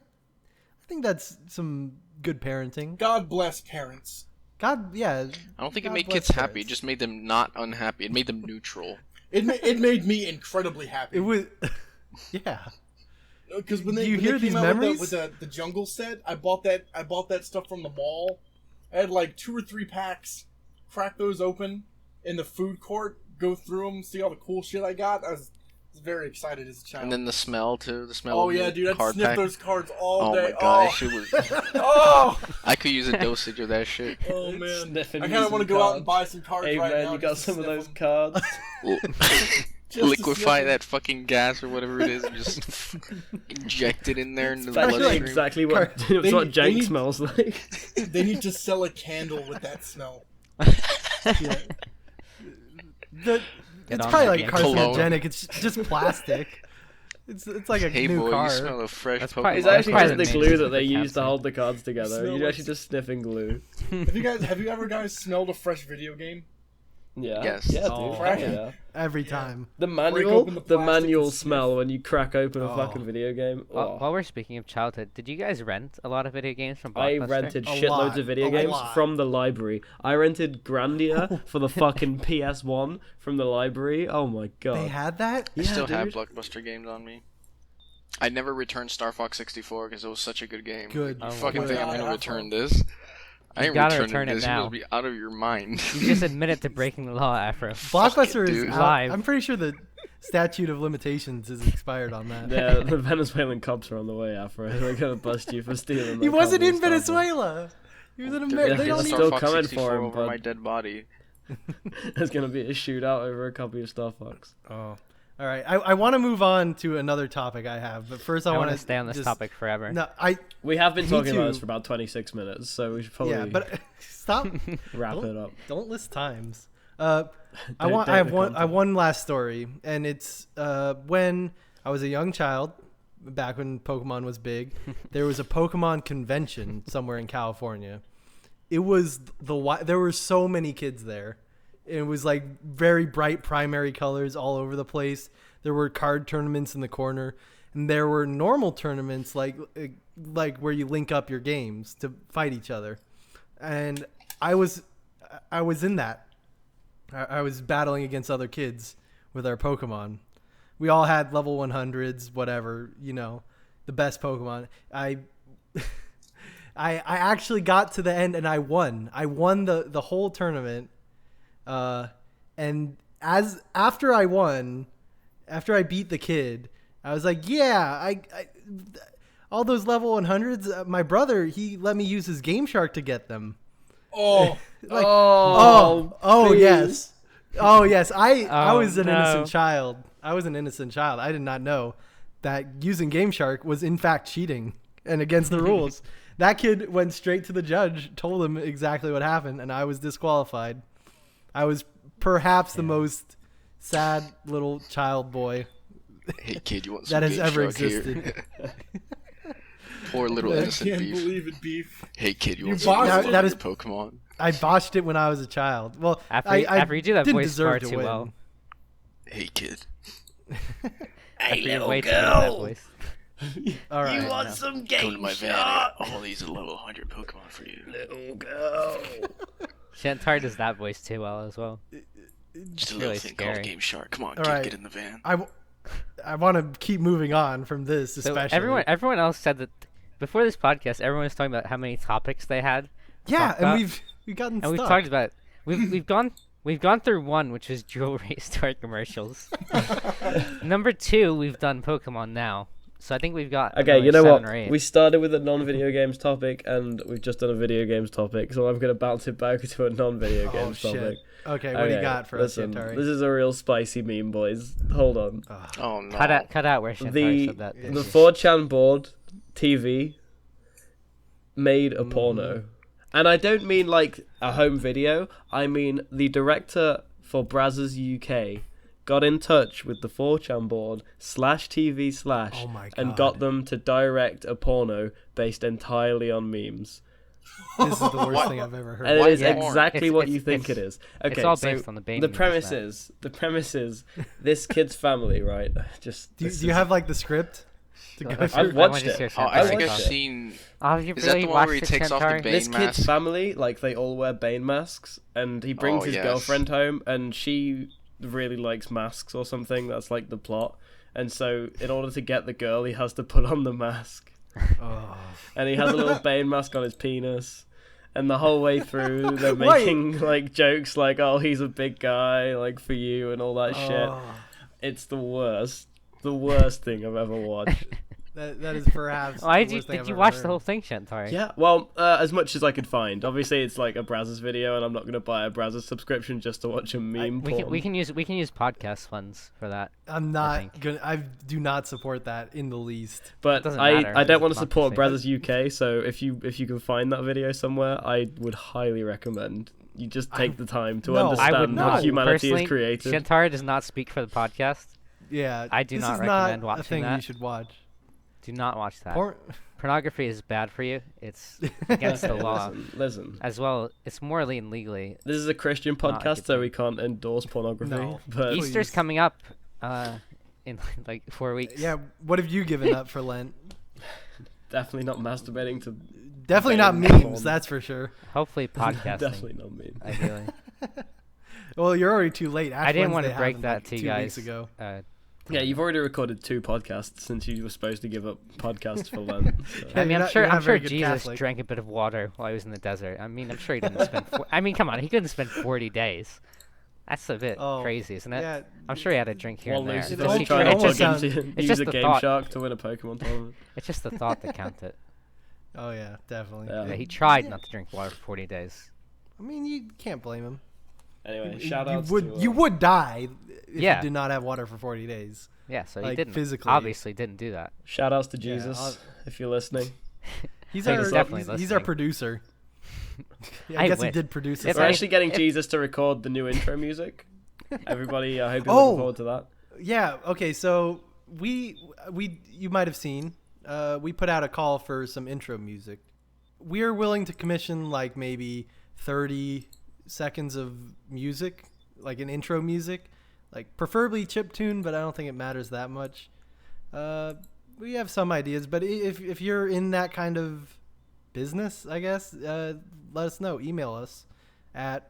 think that's some good parenting. God bless parents. God, yeah. I don't think it God made bless kids happy. It parents. just made them not unhappy. It made them neutral. It made me incredibly happy. It was, yeah. Because when Do they, you when hear they came these out memories? with the jungle set, I bought that stuff from the mall. I had like 2 or 3 packs. Crack those open in the food court. Go through them. See all the cool shit I got. I was very excited as a child. And then the smell too. The smell. oh of yeah, the dude! I'd card sniff pack. those cards all Oh day. my god, that shit was. Oh, I could use a dosage of that shit. oh man! Sniffing I kind of using want to go out and cards. buy some cards Hey right man, now. you got just to some of sniff those 'em. cards? Just to Liquefy sniff 'em. that fucking gas or whatever it is and just inject it in there into the That's actually bloodstream. exactly what They- it's what they jank need- smells like. They need to sell a candle with that smell. Yeah. It's Get on probably that like game. Cologne. carcinogenic. It's just plastic. It's like a Hey new boy, car. you smell a fresh That's Pokemon. probably- It's Well, actually that's just the probably the glue main that they reason for use to cancer. hold the cards together. Smell You're like- actually just sniffing glue. Have you ever guys smelled a fresh video game? Yeah. Yes. Yeah, dude. Oh, Heck yeah. Every time. The Break manual, open the the plastic manual and sniff. smell when you crack open a Oh. fucking video game. Oh. While we're speaking of childhood, did you guys rent a lot of video games from I Blockbuster? rented A shitloads lot, of video a games lot. from the library. I rented Grandia for the fucking PS1 from the library. Oh my god. They had that? I still have dude. Blockbuster games on me. I never returned Star Fox 64 because it was such a good game. Good. You Oh fucking my think I'm God. gonna return this? I You ain't gotta returning return it this. now. You must be out of your mind. You just admitted to breaking the law, Afro. Blockbuster is dude. out. Live. I'm pretty sure the statute of limitations is expired on that. Yeah, the Venezuelan cops are on the way, Afro. They're gonna bust you for stealing. He that wasn't copy in of Star Fox. Venezuela. He was in They're America. gonna They get don't Still Star even... Fox coming 64 for him, over bud. my dead body. There's gonna be a shootout over a copy of Star Fox. Oh. All right. I want to move on to another topic I have, but first I I want want to stay on this topic forever. No, We have been Me talking about too. this for about 26 minutes, so we should probably yeah, but stop. wrap don't- it up. Don't list times. Don't I date have the one. I have content. one last story, and it's when I was a young child, back when Pokemon was big. There was a Pokemon convention somewhere in California. It was there were so many kids there. It was like very bright primary colors all over the place. There were card tournaments in the corner, and there were normal tournaments like where you link up your games to fight each other. And I was in that. I was battling against other kids with our Pokemon. We all had level 100s, whatever, the best Pokemon. I actually got to the end and I won. I won the whole tournament. And after I won, after I beat the kid, I was like, yeah, I all those level 100s, my brother, he let me use his Game Shark to get them. Oh, Like, please. yes. Oh yes, I Oh, was an no. innocent child. I did not know that using Game Shark was in fact cheating and against the rules. That kid went straight to the judge, told him exactly what happened, and I was disqualified. I was perhaps the most sad little child boy Hey kid, you want some that has Game ever Shark here? existed. Poor little I innocent can't beef. believe it, beef. Hey kid, you You want some botched Game it. Shark That for is- your Pokemon? I botched it when I was a child. Well, After you do that didn't voice deserve far to too win. well. Hey kid. After you're way too good at that voice. All right. You want no. some Come Game to my van. I Shark, got all these level 100 Pokemon for you. little girl? Shantari does that voice too well as well. Just a really little thing called scary. Game Shark. Come on, All kid, right. get in the van. I want to keep moving on from this, So especially. everyone else said that before this podcast, everyone was talking about how many topics they had. yeah, fucked and up. we've gotten And we've stuck. talked about we've gone through one, which was jewelry store commercials. Number 2, we've done Pokemon now, so I think we've got Okay, you another know 7 or 8. what? We started with a non-video games topic, and we've just done a video games topic, so I'm gonna bounce it back to a non-video Oh games shit. topic. Okay, what do you got for listen, us, Shantari? this is a real spicy meme, boys. Hold on. Oh no. cut out where Shantari The said that. the 4chan board TV made a porno, And I don't mean like a home video. I mean the director for Brazzers UK got in touch with the 4chan board /TV/ Oh my and God. got them to direct a porno based entirely on memes. This is the worst thing I've ever heard. And What it is more? exactly what you It's- think it is. Okay, it's all so based on the Bane the memes, premise Matt. is this kid's family, right? Just Do this you is- have like the script to go I've through? I've watched just it. hear Oh, I I think watched I've it. seen. Oh, you Is that really the one watched where he it, takes off the Shantari? Bane This kid's mask? family, like they all wear Bane masks, and he brings Oh, his yes. girlfriend home, and she really likes masks or something. That's like the plot. And so, in order to get the girl, he has to put on the mask, Oh. and he has a little Bane mask on his penis. And the whole way through, they're Wait. making like jokes like, "Oh, he's a big guy, like for you," and all that shit. Oh. It's the worst thing I've ever watched. That is perhaps. Why the worst thing did I've you ever watch heard. the whole thing, Shantari? Yeah, well, as much as I could find. Obviously, it's like a Brazzers video, and I'm not going to buy a Brazzers subscription just to watch a meme We porn. can use podcast funds for that. I'm I not think. gonna. I do not support that in the least. But doesn't I matter. don't want to It's not support the same. Brazzers UK, so if you can find that video somewhere, I would highly recommend you just take the time to no, I understand would not. what not. humanity Personally, is created. Shantari does not speak for the podcast. Yeah, I do this not is recommend not watching a thing that. you should watch. Do not watch that. Porn. Pornography is bad for you. It's against the law. Listen. As well, it's morally and legally. This is a Christian Not a podcast, good so thing. we can't endorse pornography. No. But Please. Easter's coming up in like 4 weeks. Yeah, what have you given up for Lent? definitely not masturbating to. Definitely not Bane memes, porn. that's for sure. Hopefully podcasting. Definitely not me. Ideally. Well, you're already too late. Ash I didn't want to Wednesday break happened, that like, to you 2 weeks guys. ago. Yeah, you've already recorded 2 podcasts since you were supposed to give up podcasts for Lent. So. Yeah, I mean, you're I'm not- sure. you're not I'm sure very good Jesus Catholic. drank a bit of water while he was in the desert. I mean, I'm sure he didn't spend. I mean, come on, he couldn't spend 40 days. That's a bit Oh, crazy, isn't it? Yeah, I'm sure he had a drink here While and there. Lucy's It Just almost- he trying it to almost plug sounds- into it's use just a the Game thought. Shark to win a Pokemon tournament. It's just the thought that counted. Oh yeah, definitely. Yeah. Yeah, he tried not to drink water for 40 days. I mean, you can't blame him. Anyway, You- shout you out would to. you would die if Yeah. you did not have water for 40 days. Yeah, so he Like, didn't. physically. Obviously, didn't do that. Shout outs to Yeah, Jesus, if you're listening. He's He's our definitely he's our listening. producer. Yeah, I I guess he wish. did produce If it. We're I- actually getting if- Jesus to record the new intro music. Everybody, I hope you're Oh! looking forward to that. Yeah. Okay. So we you might have seen we put out a call for some intro music. We're willing to commission like maybe 30 seconds of music, like an intro music, like preferably chiptune, but I don't think it matters that much. We have some ideas, but if you're in that kind of business, I guess, let us know. Email us at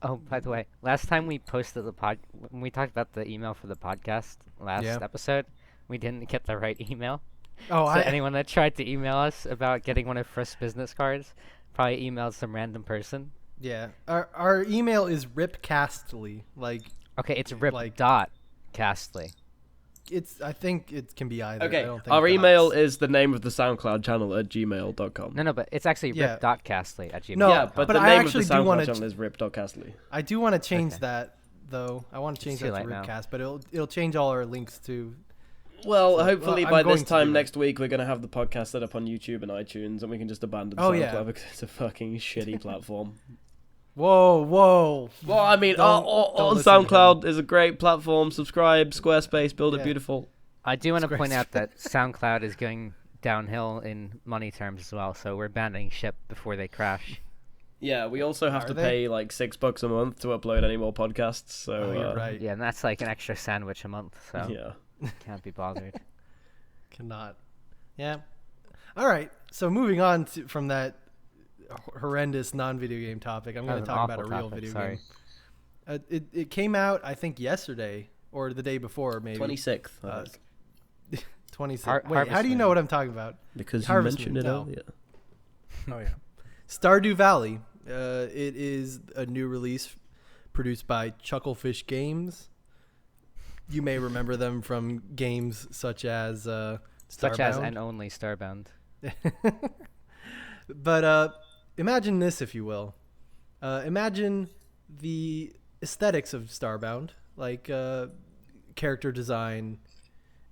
Oh, by the way, last time we posted when we talked about the email for the podcast last Yeah. episode, we didn't get the right email. oh So anyone that tried to email us about getting one of Frost's business cards probably emailed some random person. yeah, our email is ripcastly, like Okay, it's rip Like- dot castly. it's I think it can be either. I Okay, don't think our email dots. is the name of the SoundCloud channel at gmail.com. No, but it's actually Yeah. rip dot castly at gmail. No, yeah, but but the I name of actually the do SoundCloud wanna channel is rip.castly. I do want to change Okay. that though. I want to change too that to late now. Ripcast, but it'll change all our links to. Well, So- hopefully I'm by going this to time do it. next week we're going to have the podcast set up on YouTube and iTunes, and we can just abandon Oh, SoundCloud yeah. because it's a fucking shitty platform. Whoa! Well, I mean, Don't on listen to him. SoundCloud is a great platform. Subscribe, Squarespace, build it Yeah. beautiful. I do want to point Squarespace. out that SoundCloud is going downhill in money terms as well, so we're abandoning ship before they crash. Yeah, we also have Are to they? pay like $6 a month to upload any more podcasts. So Oh, you're right. Yeah, and that's like an extra sandwich a month, so yeah. can't be bothered. Cannot. Yeah. All right. So moving on from that horrendous non-video game topic, I'm That going was to an talk about a awful real topic, video sorry. game. It came out I think yesterday or the day before maybe. 26th. I Uh, think. 26. Har- Wait, how do you Harvest know Moon. what I'm talking about? Because you Harvest mentioned Moon, it no. earlier. Oh yeah. Stardew Valley. It is a new release produced by Chucklefish Games. You may remember them from games such as Such as Starbound. and only Starbound. But imagine this, if you will. Imagine the aesthetics of Starbound, like character design,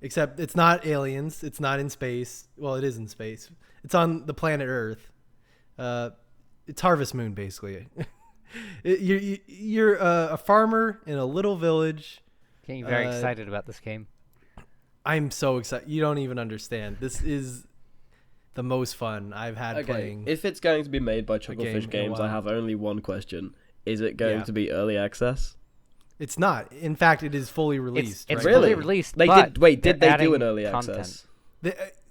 except it's not aliens. It's not in space. Well, it is in space. It's on the planet Earth. It's Harvest Moon, basically. You're a farmer in a little village. Getting very excited about this game. I'm so excited. You don't even understand. This is the most fun I've had playing. If it's going to be made by Chucklefish Games, I have only one question. Is it going to be early access? It's not. In fact, it is fully released. It's right? fully released. They but did. Wait, did they adding do an early content. access?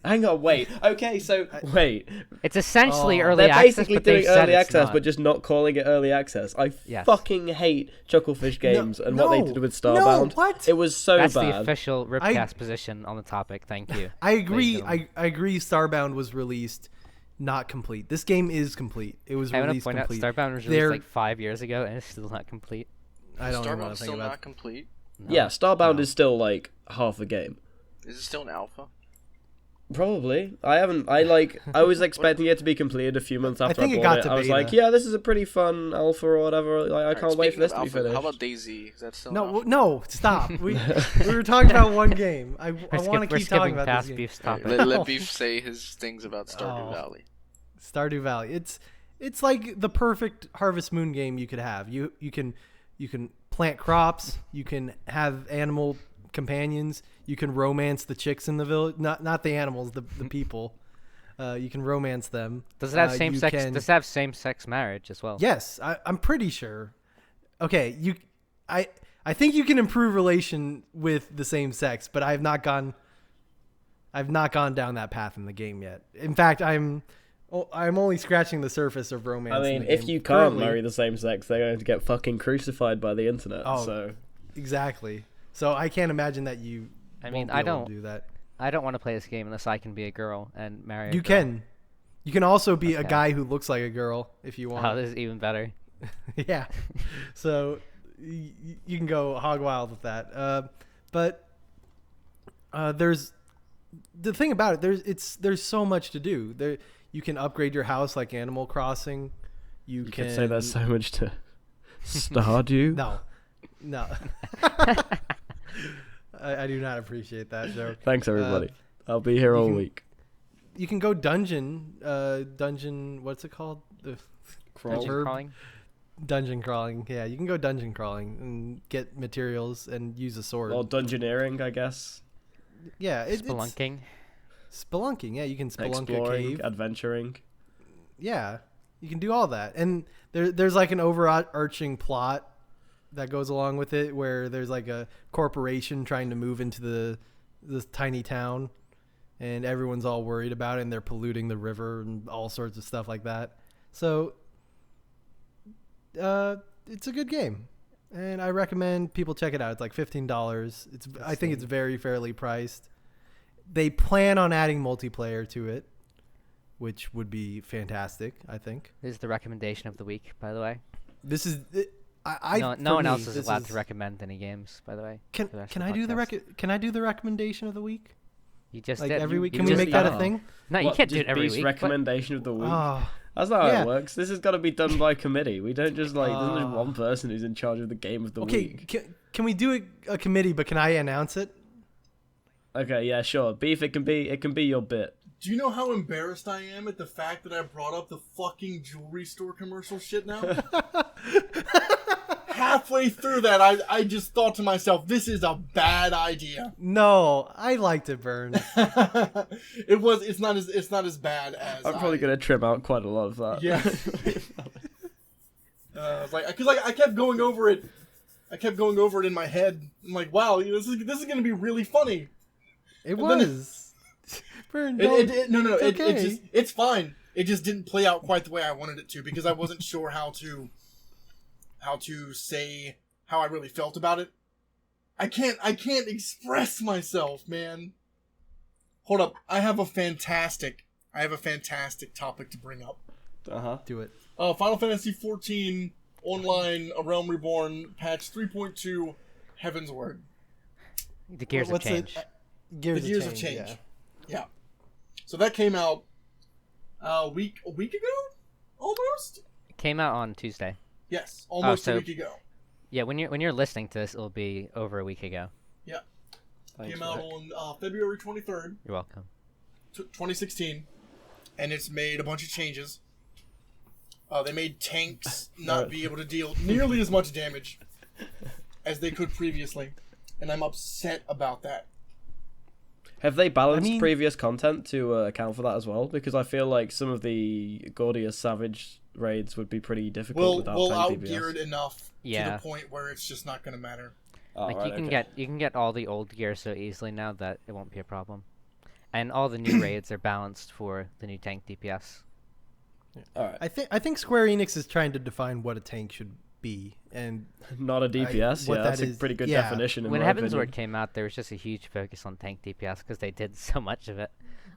Hang on, wait. Okay, so wait. It's essentially early They're access. basically but they've doing said early it's access, not. but just not calling it early access. I Yes. fucking hate Chucklefish Games and what they did with Starbound. No, what? It was so That's bad. the official RIPcast position on the topic. Thank you. I agree. There you I agree. Starbound was released, not complete. This game is complete. It was I want to released point out complete. Starbound was released like 5 years ago and it's still not complete. I don't even want Starbound's to think still about. not complete. No. Yeah, Starbound is still like half a game. Is it still an alpha? Probably. I was expecting it to be completed a few months after I think it bought got it. to I was beta. like, yeah, this is a pretty fun alpha or whatever. Like, I can't wait for this to be finished. How about DayZ? Is that still an No, alpha? no, stop. We were talking about one game. I want to We're keep talking skipping about past this game. Beef's Alright, topic. let Beef say his things about Stardew Oh. Valley. Stardew Valley. It's like the perfect Harvest Moon game you could have. You can plant crops. You can have animal companions. You can romance the chicks in the village. Not the animals, the people. You can romance them. Does it have you same-sex? can- Does it have same-sex marriage as well? Yes, I'm pretty sure. Okay, I think you can improve relation with the same sex, but I've not gone down that path in the game yet. In fact, I'm only scratching the surface of romance. I in mean, the if game. you can't Currently- marry the same sex, they're going to get fucking crucified by the internet. Oh, So exactly. So I can't imagine that you. I mean, won't be I able don't- to do that. I don't want to play this game unless I can be a girl and marry a You girl. can. You can also be a Okay. guy who looks like a girl if you want. Oh, this is even better. Yeah. So you can go hog wild with that. But there's the thing about it. There's so much to do. There you can upgrade your house like Animal Crossing. You you could say there's so much to Stardew. No. I do not appreciate that joke. Thanks, everybody. I'll be here all week. You can go dungeon. What's it called? The Dungeon verb? crawling. Dungeon crawling. Yeah, you can go dungeon crawling and get materials and use a sword. Or dungeoneering, I guess. Yeah, it's Spelunking. spelunking. Yeah, you can spelunk a Exploring, cave. adventuring. Yeah, you can do all that, and there's like an overarching plot that goes along with it, where there's like a corporation trying to move into this tiny town, and everyone's all worried about it, and they're polluting the river and all sorts of stuff like that. So, it's a good game, and I recommend people check it out. It's like $15. I think it's very fairly priced. They plan on adding multiplayer to it, which would be fantastic, I think. This is the recommendation of the week, by the way. This is No for one me, else is this allowed to recommend any games, by the way. Can for the rest can of I do the podcast. Can I do the recommendation of the week? You just Like did. every You- week? you Can we just make done that it. a thing? No, you What, can't do just it every Beef's week. What? recommendation of the week. Oh, That's not how yeah. it works. This has got to be done by committee. We don't just there's just Oh. one person who's in charge of the game of the okay. week. Can we do a committee? But can I announce it? Okay, yeah, sure. Beef, it can be your bit. Do you know how embarrassed I am at the fact that I brought up the fucking jewelry store commercial shit now? Halfway through that, I just thought to myself, this is a bad idea. No, I liked it, Byrne. It's not as bad as I'm probably gonna trim out quite a lot of that. Yeah. Because I kept going over it. I kept going over it in my head. I'm like, wow, this is gonna be really funny. It And then- was. Byrne, don't- It's fine. It just didn't play out quite the way I wanted it to because I wasn't sure how to say how I really felt about it. I can't express myself, man. Hold up, I have a fantastic topic to bring up. do it. Final Fantasy XIV Online: A Realm Reborn patch 3.2 Heaven's Word. The gears What's of change. Gears The Gears of Change. Yeah. Yeah. So that came out a week ago? Almost? It came out on Tuesday. Yes, almost a so- week ago. Yeah, when you're listening to this, it'll be over a week ago. Yeah. Thanks, Came out Rick. on February 23rd, You're welcome. 2016, and it's made a bunch of changes. They made tanks not be able to deal nearly as much damage as they could previously, and I'm upset about that. Have they balanced previous content to account for that as well? Because I feel like some of the Gordius Savage raids would be pretty difficult without We'll tank outgear DPS. it enough to Yeah. the point where it's just not going to matter. Oh, Like right, you can get all the old gear so easily now that it won't be a problem. And all the new raids are balanced for the new tank DPS. All right. I think Square Enix is trying to define what a tank should be, and Not a DPS. what Yeah, that that's a is- pretty good yeah. definition. When my Heaven's opinion. Word came out, there was just a huge focus on tank DPS because they did so much of it.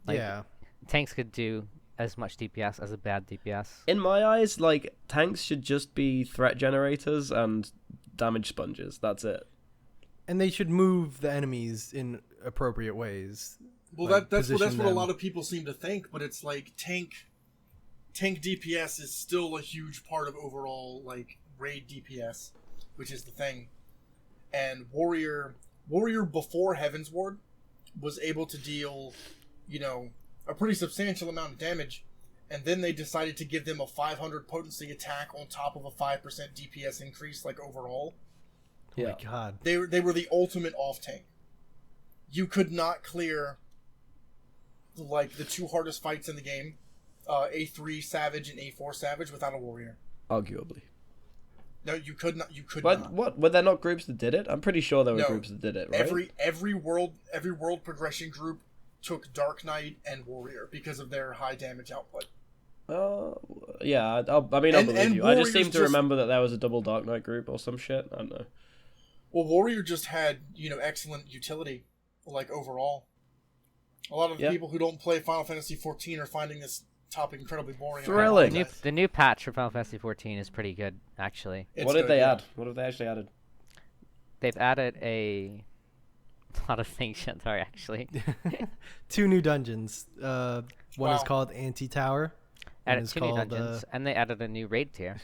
Like, yeah. tanks could do as much DPS as a bad DPS. In my eyes, like tanks should just be threat generators and damage sponges. That's it. And they should move the enemies in appropriate ways. Well, Like, that's what a position them. lot of people seem to think, but it's like tank DPS is still a huge part of overall like raid DPS, which is the thing. And warrior before Heaven's Ward was able to deal, a pretty substantial amount of damage, and then they decided to give them a 500 potency attack on top of a 5% DPS increase, like overall. Oh my god. They were the ultimate off tank. You could not clear like the two hardest fights in the game, A3 Savage and A4 Savage, without a warrior. Arguably. No, you could not. You could But not. what were there not groups that did it? I'm pretty sure there were No. groups that did it, right? Every world progression group took Dark Knight and Warrior because of their high damage output. Yeah. I'll believe And you. I just seem Warriors to remember that there was a double Dark Knight group or some shit. I don't know. Well, Warrior just had excellent utility, like overall. A lot of the people who don't play Final Fantasy XIV are finding this topic incredibly boring. Thrilling. The new patch for Final Fantasy XIV is pretty good, actually. It's What did good, they yeah. add? What have they actually added? They've added a lot of things, Shantari, actually. 2 new dungeons. One is Wow. called Anti-Tower. One Added is 2 new called, dungeons, and they added a new raid tier.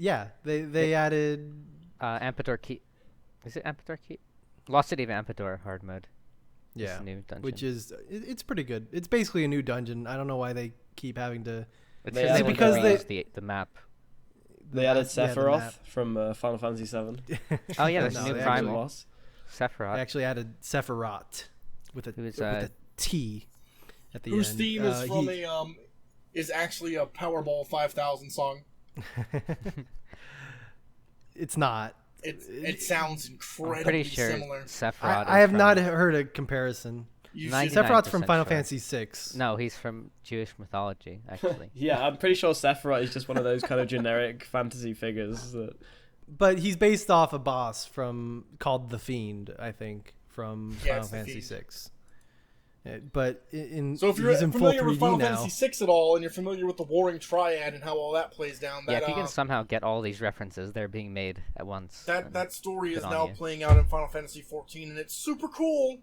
Yeah, they added. Ampedor Keep. Is it Ampedor Keep? Lost City of Ampedor hard mode. Is Yeah, the new dungeon. which is it's pretty good. It's basically a new dungeon. I don't know why they keep having to. It's They they added- want because to they- reuse the map. They added Yeah, the Sephiroth map. from Final Fantasy VII. Oh yeah, there's No, a new they primal. Boss. Sephiroth. They actually added Sephiroth with a Who's, with a T at the Whose end. theme is from is actually a Powerball 5000 song. It's not. It sounds I'm incredibly pretty sure similar. Sephiroth. I is have not from- heard a comparison. You 90 should, Sephiroth's from 99% Final sure. Fantasy VI. No, he's from Jewish mythology, actually. Yeah, I'm pretty sure Sephiroth is just one of those kind of generic fantasy figures that. But he's based off a boss from called the Fiend, I think, from Yeah, Final it's the Fantasy Fiend. VI. But so if you're he's in full familiar with 3D Final now. Fantasy VI at all, and you're familiar with the Warring Triad and how all that plays down, Yeah, that if you can somehow get all these references, they're being made at once. then that story is good on now you. playing out in Final Fantasy XIV, and it's super cool.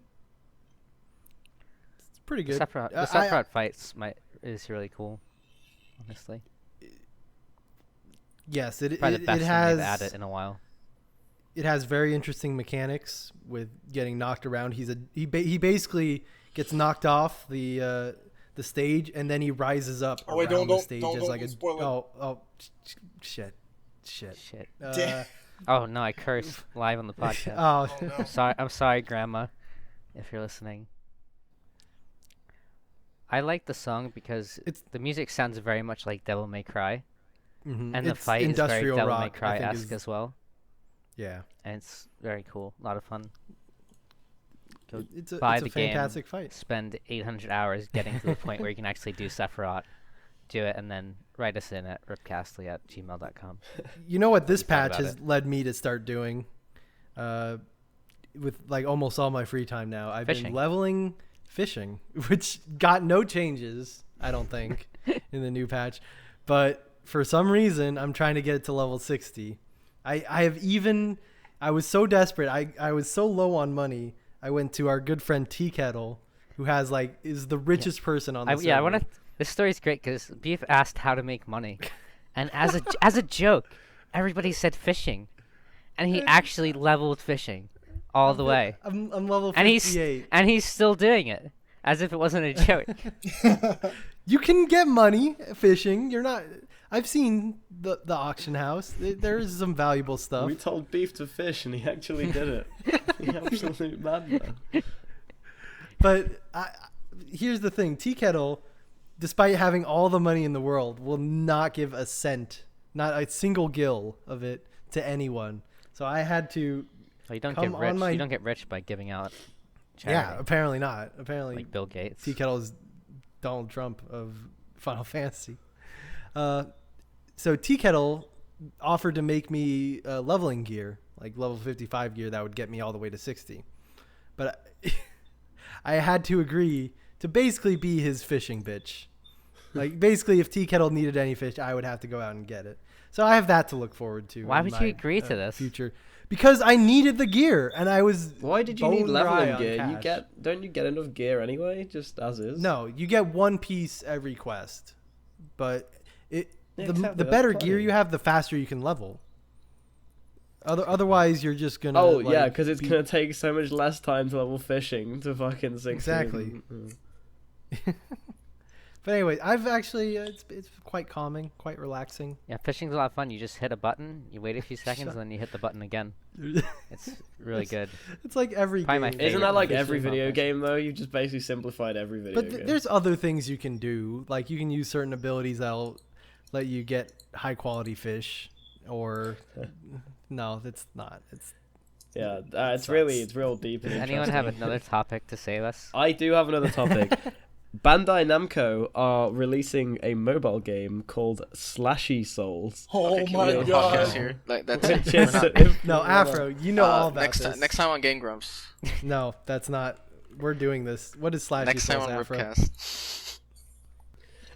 It's pretty The good. Sephiroth, I- the Sephiroth fights is really cool, honestly. Yes, it Probably the best thing has they've added in a while. it has very interesting mechanics with getting knocked around. He basically gets knocked off the stage, and then he rises up Oh, wait, around don't- the stage don't- as don't like a spoil it. shit. Shit. Damn. Oh no, I cursed live on the podcast. Oh, Oh, no. I'm sorry, Grandma, if you're listening. I like the song because the music sounds very much like Devil May Cry, mhm. and the It's fight is very industrial Devil rock, May I think Cry-esque is- as well, Yeah, and it's very cool. A lot of fun. Go it's buy a the game, fantastic fight. spend 800 hours getting to the point where you can actually do Sephiroth, do it, and then write us in at ripcastly@gmail.com. You know what this We thought patch about has led me to start doing, with like almost all my free time now. I've Fishing. been leveling fishing, which got no changes, I don't think, in the new patch. But for some reason, I'm trying to get it to level 60. I was so desperate. I was so low on money. I went to our good friend Tea Kettle, who is the richest person on the server. I want to. This story's great because Beef asked how to make money, and as a joke, everybody said fishing, and he actually leveled fishing all the way, I'm level and 58. he's still doing it as if it wasn't a joke. You can get money fishing. You're not. I've seen the auction house. There is some valuable stuff. We told Beef to fish, and he actually did it. The absolute madman. But here's the thing: Tea Kettle, despite having all the money in the world, will not give a cent, not a single gill of it, to anyone. So I had to. Well, you don't get rich. You don't get rich by giving out charity. Yeah, apparently not. Apparently, like Bill Gates. Tea Kettle is Donald Trump of Final Fantasy. So Tea Kettle offered to make me leveling gear, like level 55 gear that would get me all the way to 60. But I had to agree to basically be his fishing bitch. Like, basically, if Tea Kettle needed any fish, I would have to go out and get it. So I have that to look forward to. Why would you agree to this? Future? Because I needed the gear, and I was. Why did you need bone dry leveling on gear? cash. Don't you get enough gear anyway, just as is? No, you get one piece every quest, but the exactly, better that's gear plenty. you have, the faster you can level. Otherwise, you're just gonna. Oh like, yeah, because it's gonna take so much less time to level fishing to fucking 16. Exactly. But anyway, I've actually it's quite calming, quite relaxing. Yeah, fishing's a lot of fun. You just hit a button, you wait a few seconds, and then you hit the button again. It's really good. It's like every Probably my game. favorite Isn't that like fishing every video competition. game though? You've just basically simplified every video But game. there's other things you can do. Like you can use certain abilities that'll let you get high quality fish, or no, it's not. It's Yeah, it's sucks. real deep. And Does anyone have interesting. another topic to save us? I do have another topic. Bandai Namco are releasing a mobile game called Slashy Souls. Oh Okay, can my we end the god. podcast here? Like, that's it. Which We're is- not- no Afro. You know all about next this. next time on Game Grumps. No, that's not. We're doing this. What is Slashy Next time Souls, on Afro? RIPcast.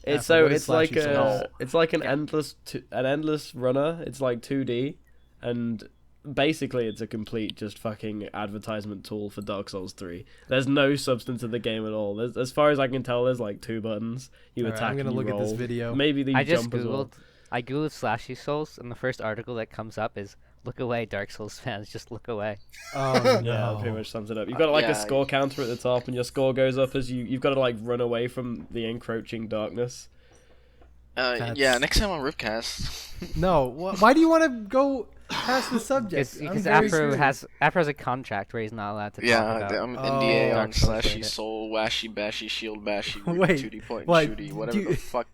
Afro, It's so what is it's like Slashy Souls? it's like an endless runner. It's like 2D, and basically it's a complete just fucking advertisement tool for Dark Souls 3. There's no substance in the game at all. As far as I can tell, there's like 2 buttons. You All right, attack. I'm gonna and you look at this roll. video. Maybe the I just jump as well. googled Slashy Souls, and the first article that comes up is "Look away, Dark Souls fans, just look away." Oh Yeah, that no. pretty much sums it up. You've got like yeah, a score counter at the top, and your score goes up as you've got to like run away from the encroaching darkness. Yeah, next time on RIPcast. No. Why do you want to go past the subject? I'm Because very Afro curious. has a contract where he's not allowed to talk Yeah, about. I'm Oh. NDA on Dark Souls Slashy related. Soul, Washy Bashy, Shield Bashy, Wait, 2D point what? shooty, whatever Do you- the fuck.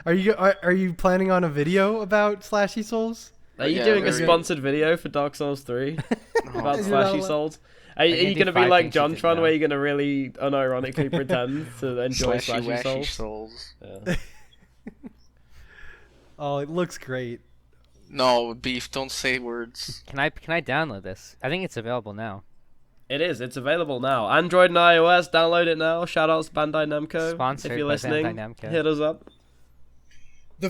Are you planning on a video about Slashy Souls? Are you Yeah, doing a very- sponsored video for Dark Souls 3 about Is it not Slashy allowed? Souls? Are can you do going to be 5 like things you didn't JonTron, know. where you're going to really unironically pretend to enjoy Slashy Slashy Washy Souls? Souls. Yeah. Oh, it looks great. No, Beef, don't say words. Can I download this? I think it's available now. It is. It's available now. Android and iOS. Download it now. Shoutouts Bandai Namco. Sponsored if you're by listening, Bandai Namco. hit us up. The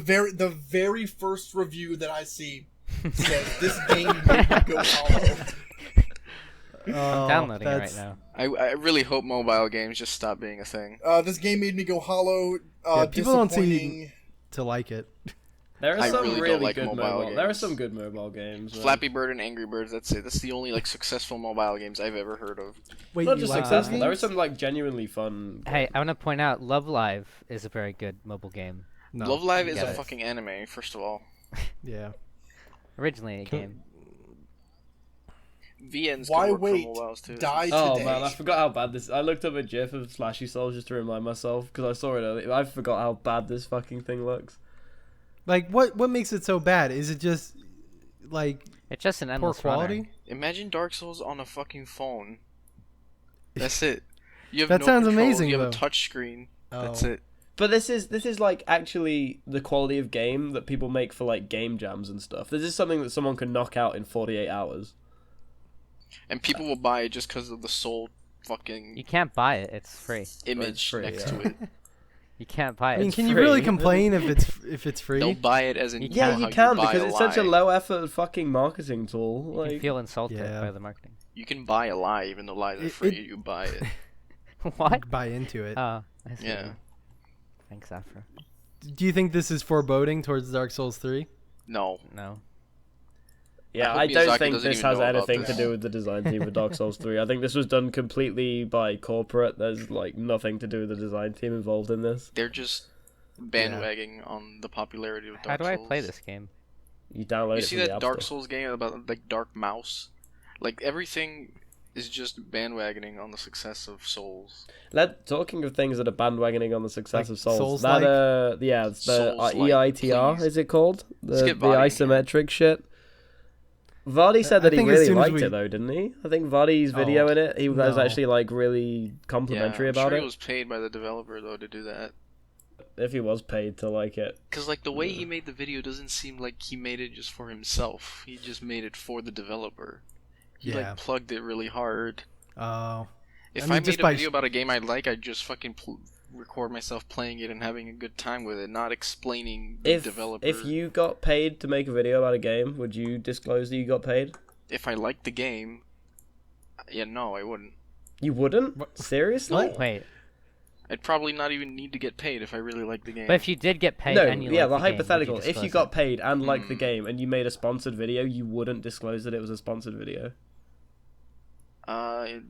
very first review that I see says this game made me go hollow. Oh, I'm downloading it right that's- now. I really hope mobile games just stop being a thing. This game made me go hollow. Yeah, people don't seem- disappointing. To like it. There are I some really really, don't like good mobile mobile. There are games. some good mobile games. man. Flappy Bird and Angry Birds, that's it. That's the only like successful mobile games I've ever heard of. Wait, Not you just like successful. those There are games? some like genuinely fun. Hey, I want to point out Love Live is a very good mobile game. No. Love Live is get a it. fucking anime, first of all. Yeah. Originally a game. VNs Why can work wait? for mobiles too. Die Oh today. man, I forgot how bad this. I looked up a GIF of Slashy Souls just to remind myself because I saw it earlier. I forgot how bad this fucking thing looks. Like, what makes it so bad? Is it just like It's just an poor endless runner. quality? Imagine Dark Souls on a fucking phone. That's it. You have That no sounds control. amazing, You have though. a touch screen. That's Oh. it. But this is like actually the quality of game that people make for like game jams and stuff. This is something that someone can knock out in 48 hours. And people will buy it just because of the soul fucking You can't buy it. It's free. image free, next yeah. to it. You can't buy I it. mean, It's can you free. really complain if it's free? They'll buy it as in You Yeah, can. you how can buy because it's such a lie. low effort fucking marketing tool. You can Like, feel insulted Yeah. by the marketing. You can buy a lie even though lies are It- free. it- You buy it. What? Buy into it. Oh, I see. Yeah. Thanks, Afro. Do you think this is foreboding towards Dark Souls 3? No. No. Yeah, hope I don't Miyazaki think doesn't this even has know about anything to this. do with the design team of Dark Souls 3. I think this was done completely by corporate. There's like nothing to do with the design team involved in this. They're just bandwagging on the popularity of How Dark do Souls. I play this game? You download You it see from the that App Dark Store. Souls game about like Dark Mouse? Like everything is just bandwagoning on the success of Souls. Talking of things that are bandwagoning on the success Like of Souls, Souls-like? it's the Souls-like, EITR, please. is it called? The Skip Vardy, isometric shit. Vardy said that I he think as really soon as liked it though, didn't he? I think Vardy's video Oh, in it, he was no. actually like really complimentary Yeah, I'm about sure it. he was paid by the developer though to do that. If he was paid to like it. Cause like the way he made the video doesn't seem like he made it just for himself. He just made it for the developer. He Yeah. like plugged it really hard. Oh. If I mean, I just made a by video about a game I like, I'd just fucking record myself playing it and having a good time with it, not explaining the developer. If you got paid to make a video about a game, would you disclose that you got paid? If I liked the game, yeah, no, I wouldn't. You wouldn't? What? Seriously? Wait, I'd probably not even need to get paid if I really liked the game. but if you did get paid No, and you yeah, liked the the game, would you hypothetical. If you disclose got it? paid and liked the game and you made a sponsored video, you wouldn't disclose that it was a sponsored video. I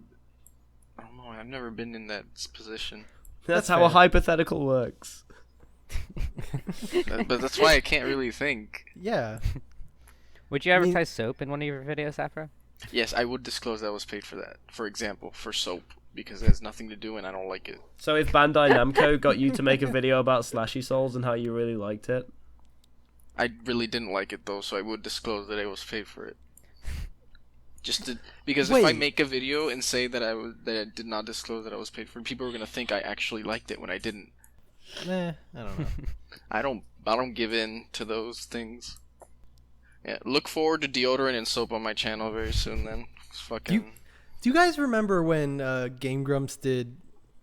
don't know. I've never been in that position. That's That's how a fair. hypothetical works. But that's why I can't really think. Yeah. Would you I mean- advertise soap in one of your videos, Afro? Yes, I would disclose that I was paid for that. For example, for soap, because it has nothing to do and I don't like it. So if Bandai Namco got you to make a video about Slashy Souls and how you really liked it, I really didn't like it though, so I would disclose that I was paid for it. Because if I Wait. make a video and say that I did not disclose that I was paid for it, people are gonna think I actually liked it when I didn't. I don't know. I don't give in to those things. Yeah, look forward to deodorant and soap on my channel very soon. Then, fucking. Do you guys remember when Game Grumps did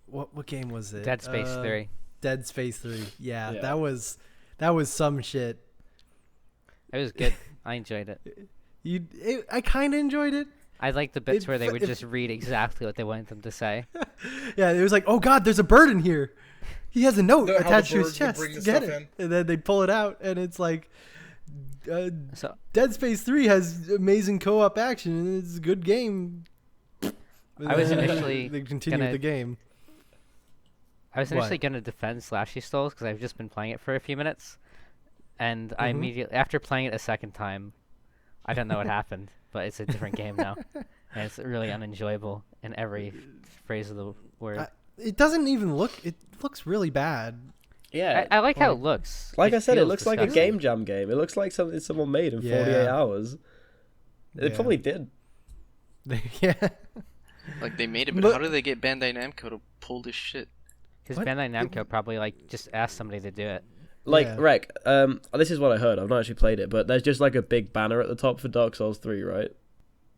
what game was it? Dead Space 3. Dead Space 3. Yeah, Yeah. that was some shit. It was good. I enjoyed it. I kind of enjoyed it. I liked the bits It where they f- would it- just read exactly what they wanted them to say. Yeah, it was like, oh god, there's a bird in here. He has a note How the attached to his birds would chest. bring the Get stuff it? in. And then they'd pull it out, and it's like, So Dead Space 3 has amazing co-op action, and it's a good game. I was initially they continue gonna- the game. I was initially What? gonna defend Slashy Souls because I've just been playing it for a few minutes, and I Mhm. immediately, after playing it a second time, I don't know what happened, but it's a different game now, and it's really unenjoyable in every phrase of the word. It doesn't even look. It looks really bad. yeah. I like how it looks. Like I said, it feels looks like a disgusting. game jam game. It looks like something someone made in 48 Yeah. hours. They Yeah. probably did. Yeah. Like they made it, but But- how did they get Bandai Namco to pull this shit? Because What? Bandai Namco probably like just asked somebody to do it. Like, Yeah. Rec, this is what I heard. I've not actually played it, but there's just like a big banner at the top for Dark Souls 3, right?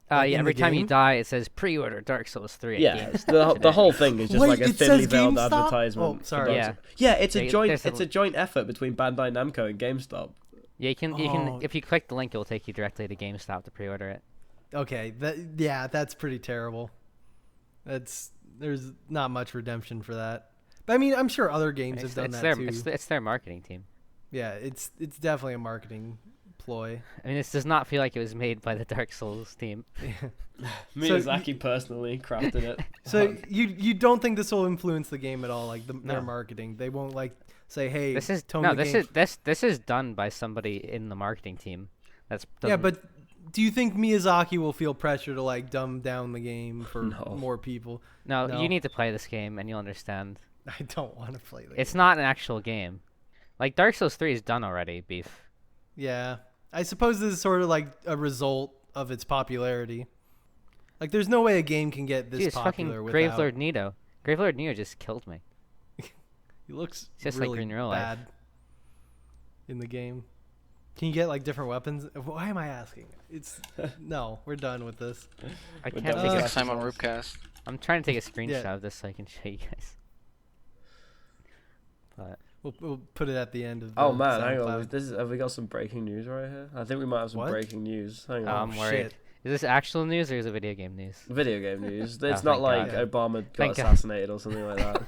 Like Yeah, in every the time you game? die, it says pre-order Dark Souls 3 at Yeah, GameStop the whole today." thing is just Wait, like a it thinly says veiled GameStop? advertisement. Oh, for sorry. Dark Yeah. Souls. Yeah, it's a There- joint. there's a It's a joint effort between Bandai Namco and GameStop. Yeah, you can Oh. if you click the link, it will take you directly to GameStop to pre-order it. Okay. That's pretty terrible. There's not much redemption for that. But I mean, I'm sure other games have done that their too. it's their marketing team. Yeah, it's definitely a marketing ploy. I mean, this does not feel like it was made by the Dark Souls team. Miyazaki personally crafted it. So you don't think this will influence the game at all? Like their No. marketing, they won't like say, "Hey, This is tone no, the this game." is this is done by somebody in the marketing team. Yeah, doesn't- but do you think Miyazaki will feel pressure to like dumb down the game for No. more people? no, no. you need to play this game and you'll understand. I don't want to play the It's game. not an actual game. Like Dark Souls 3 is done already, beef. Yeah, I suppose this is sort of like a result of its popularity. Like, there's no way a game can get this Dude, it's fucking popular without. Gravelord Nito. Gravelord Nito just killed me. He looks It's just like really in real life. bad in the game. Can you get like different weapons? Why am I asking? It's no, we're done with this. I We're can't done. take Next a, time on RIPcast. I'm trying to take a screenshot Yeah. of this so I can show you guys. But We'll put it at the end of. Oh the man, hang SoundCloud. on. Have we got some breaking news right here? I think we might have some What? breaking news. Hang Oh, on. I'm worried. shit. Is this actual news or is it video game news? Video game news. It's Oh, not thank like God. Obama got Thank God. assassinated or something like that.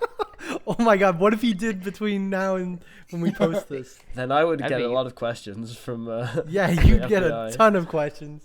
Oh my god, what if he did between now and when we post this? Then I would That'd get a be- lot of questions from. Yeah, the you'd get a FBI. ton of questions.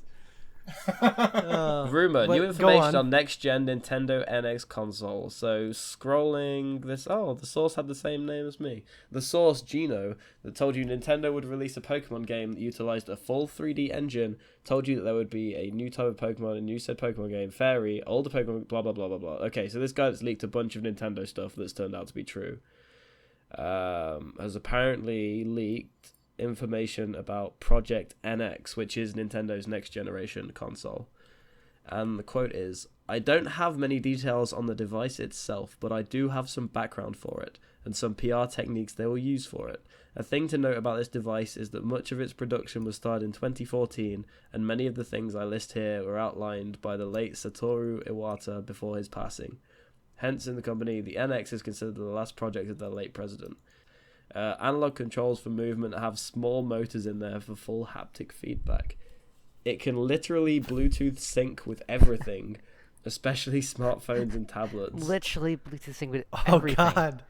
Rumor, but new go information on. on next-gen Nintendo NX console. So scrolling this, the source had the same name as me. The source, Gino, that told you Nintendo would release a Pokemon game that utilized a full 3D engine, told you that there would be a new type of Pokemon, a new said Pokemon game, Fairy, older Pokemon, blah, blah, blah, blah, blah. Okay, so this guy that's leaked a bunch of Nintendo stuff that's turned out to be true, has apparently leaked information about Project NX, which is Nintendo's next generation console. And the quote is, "I don't have many details on the device itself, but I do have some background for it, and some PR techniques they will use for it. A thing to note about this device is that much of its production was started in 2014, and many of the things I list here were outlined by the late Satoru Iwata before his passing. Hence, in the company, the NX is considered the last project of their late president. Analog controls for movement have small motors in there for full haptic feedback. It can literally Bluetooth sync with everything, especially smartphones and tablets." Literally Bluetooth sync with Oh everything. god.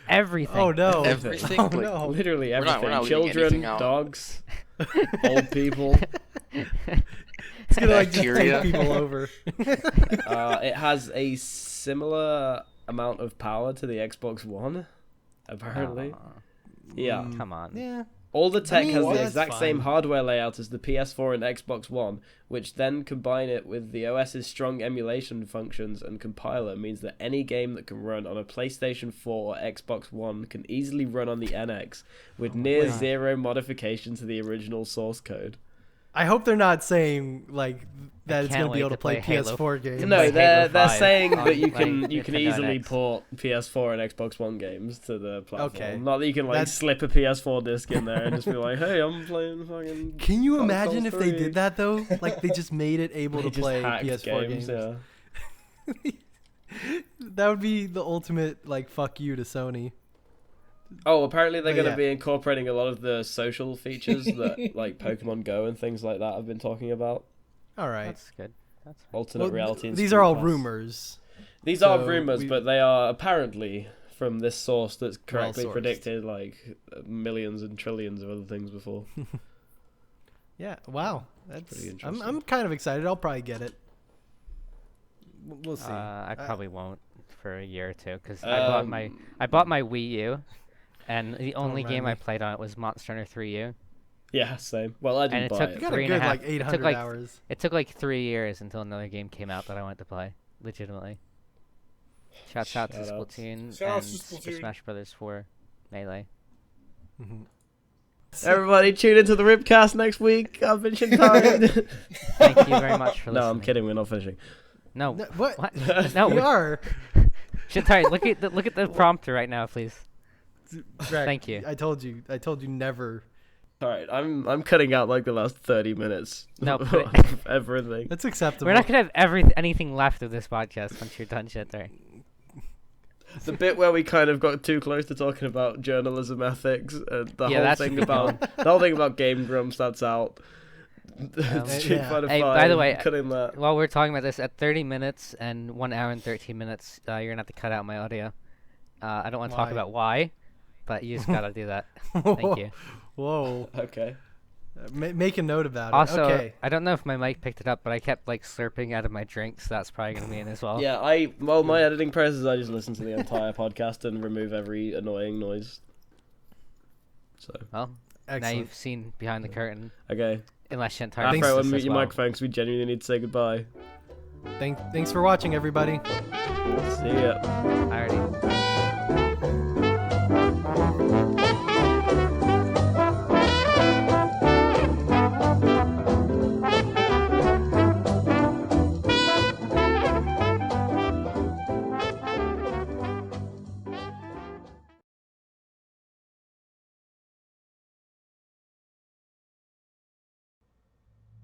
Everything. Oh no. Everything? Oh Like, no. Literally We're everything. not leaving Children, anything out. dogs, old people. It's gonna like just Bacteria. take people over. It has a similar amount of power to the Xbox One, apparently. Aw, Yeah. come on. Yeah. All the tech has the that's exact same fine. hardware layout as the PS4 and Xbox One, which then combine it with the OS's strong emulation functions and compiler means that any game that can run on a PlayStation 4 or Xbox One can easily run on the NX with near God. zero modification to the original source code. I hope they're not saying like that it's can't gonna be wait able to to play play Halo. PS4 games. No, play they're Halo 5 saying on, that you like, can Nintendo easily NX. port PS4 and Xbox One games to the platform. Okay. Not that you can like That's- slip a PS4 disc in there and just be like, "Hey, I'm playing fucking." Can you Dark imagine Souls if they 3. did that though? Like they just made it able They to just play hacked PS4 games. Yeah. That would be the ultimate like fuck you to Sony. Oh, apparently they're But going to yeah. be incorporating a lot of the social features that like Pokemon Go and things like that have been talking about. All right. That's good. That's fine. Alternate Well, reality. And these Street are all Pass. rumors. These are So rumors, we- but they are apparently from this source that's Well correctly sourced. predicted like millions and trillions of other things before. Yeah. Wow. That's. Pretty I'm interesting. kind of excited. I'll probably get it. We'll see. I probably won't for a year or two because Um, I bought my Wii U, and the only game I Randy. played on it was Monster Hunter 3U. Yeah, same. Well, I didn't it buy took You it. got three a and a good half- like it took, 800 like, hours. It took like 3 years until another game came out that I wanted to play, legitimately. Shouts out to Shout outs. Splatoon Shout outs and to Super Splatoon. Smash Brothers 4 Melee. Mhm. Everybody tune into the RIPcast next week. I've been Shantari. Thank you very much for listening. No, I'm kidding. We're not finishing. No, No, what? what? No, We are. Shantari, look at the prompter right now, please. Greg, Thank you. I told you. I told you never. All right, I'm cutting out like the last 30 minutes. No, of everything. That's acceptable. We're not gonna have anything left of this podcast once you're done, Shantari. The bit where we kind of got too close to talking about journalism ethics, and the Yeah, whole that thing should be about the whole thing about Game Grumps, that's out. Street yeah. Fighter Hey, 5, by the way, cutting that. While we're talking about this, at 30 minutes and 1 hour and 13 minutes, you're gonna have to cut out my audio. I don't want to talk Why? about why, but you just gotta do that. Thank you. Whoa. Okay. Make a note about Also, it. Okay. I don't know if my mic picked it up, but I kept like slurping out of my drink, so that's probably gonna be in as well. Yeah, my editing process is I just listen to the entire podcast and remove every annoying noise. So Well, now Excellent. you've seen behind the curtain, okay. unless Shantari Thanks. thinks Afro, this unmute as your well. microphone because we genuinely need to say goodbye. Thanks for watching, everybody. See ya. Alrighty.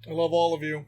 I love all of you.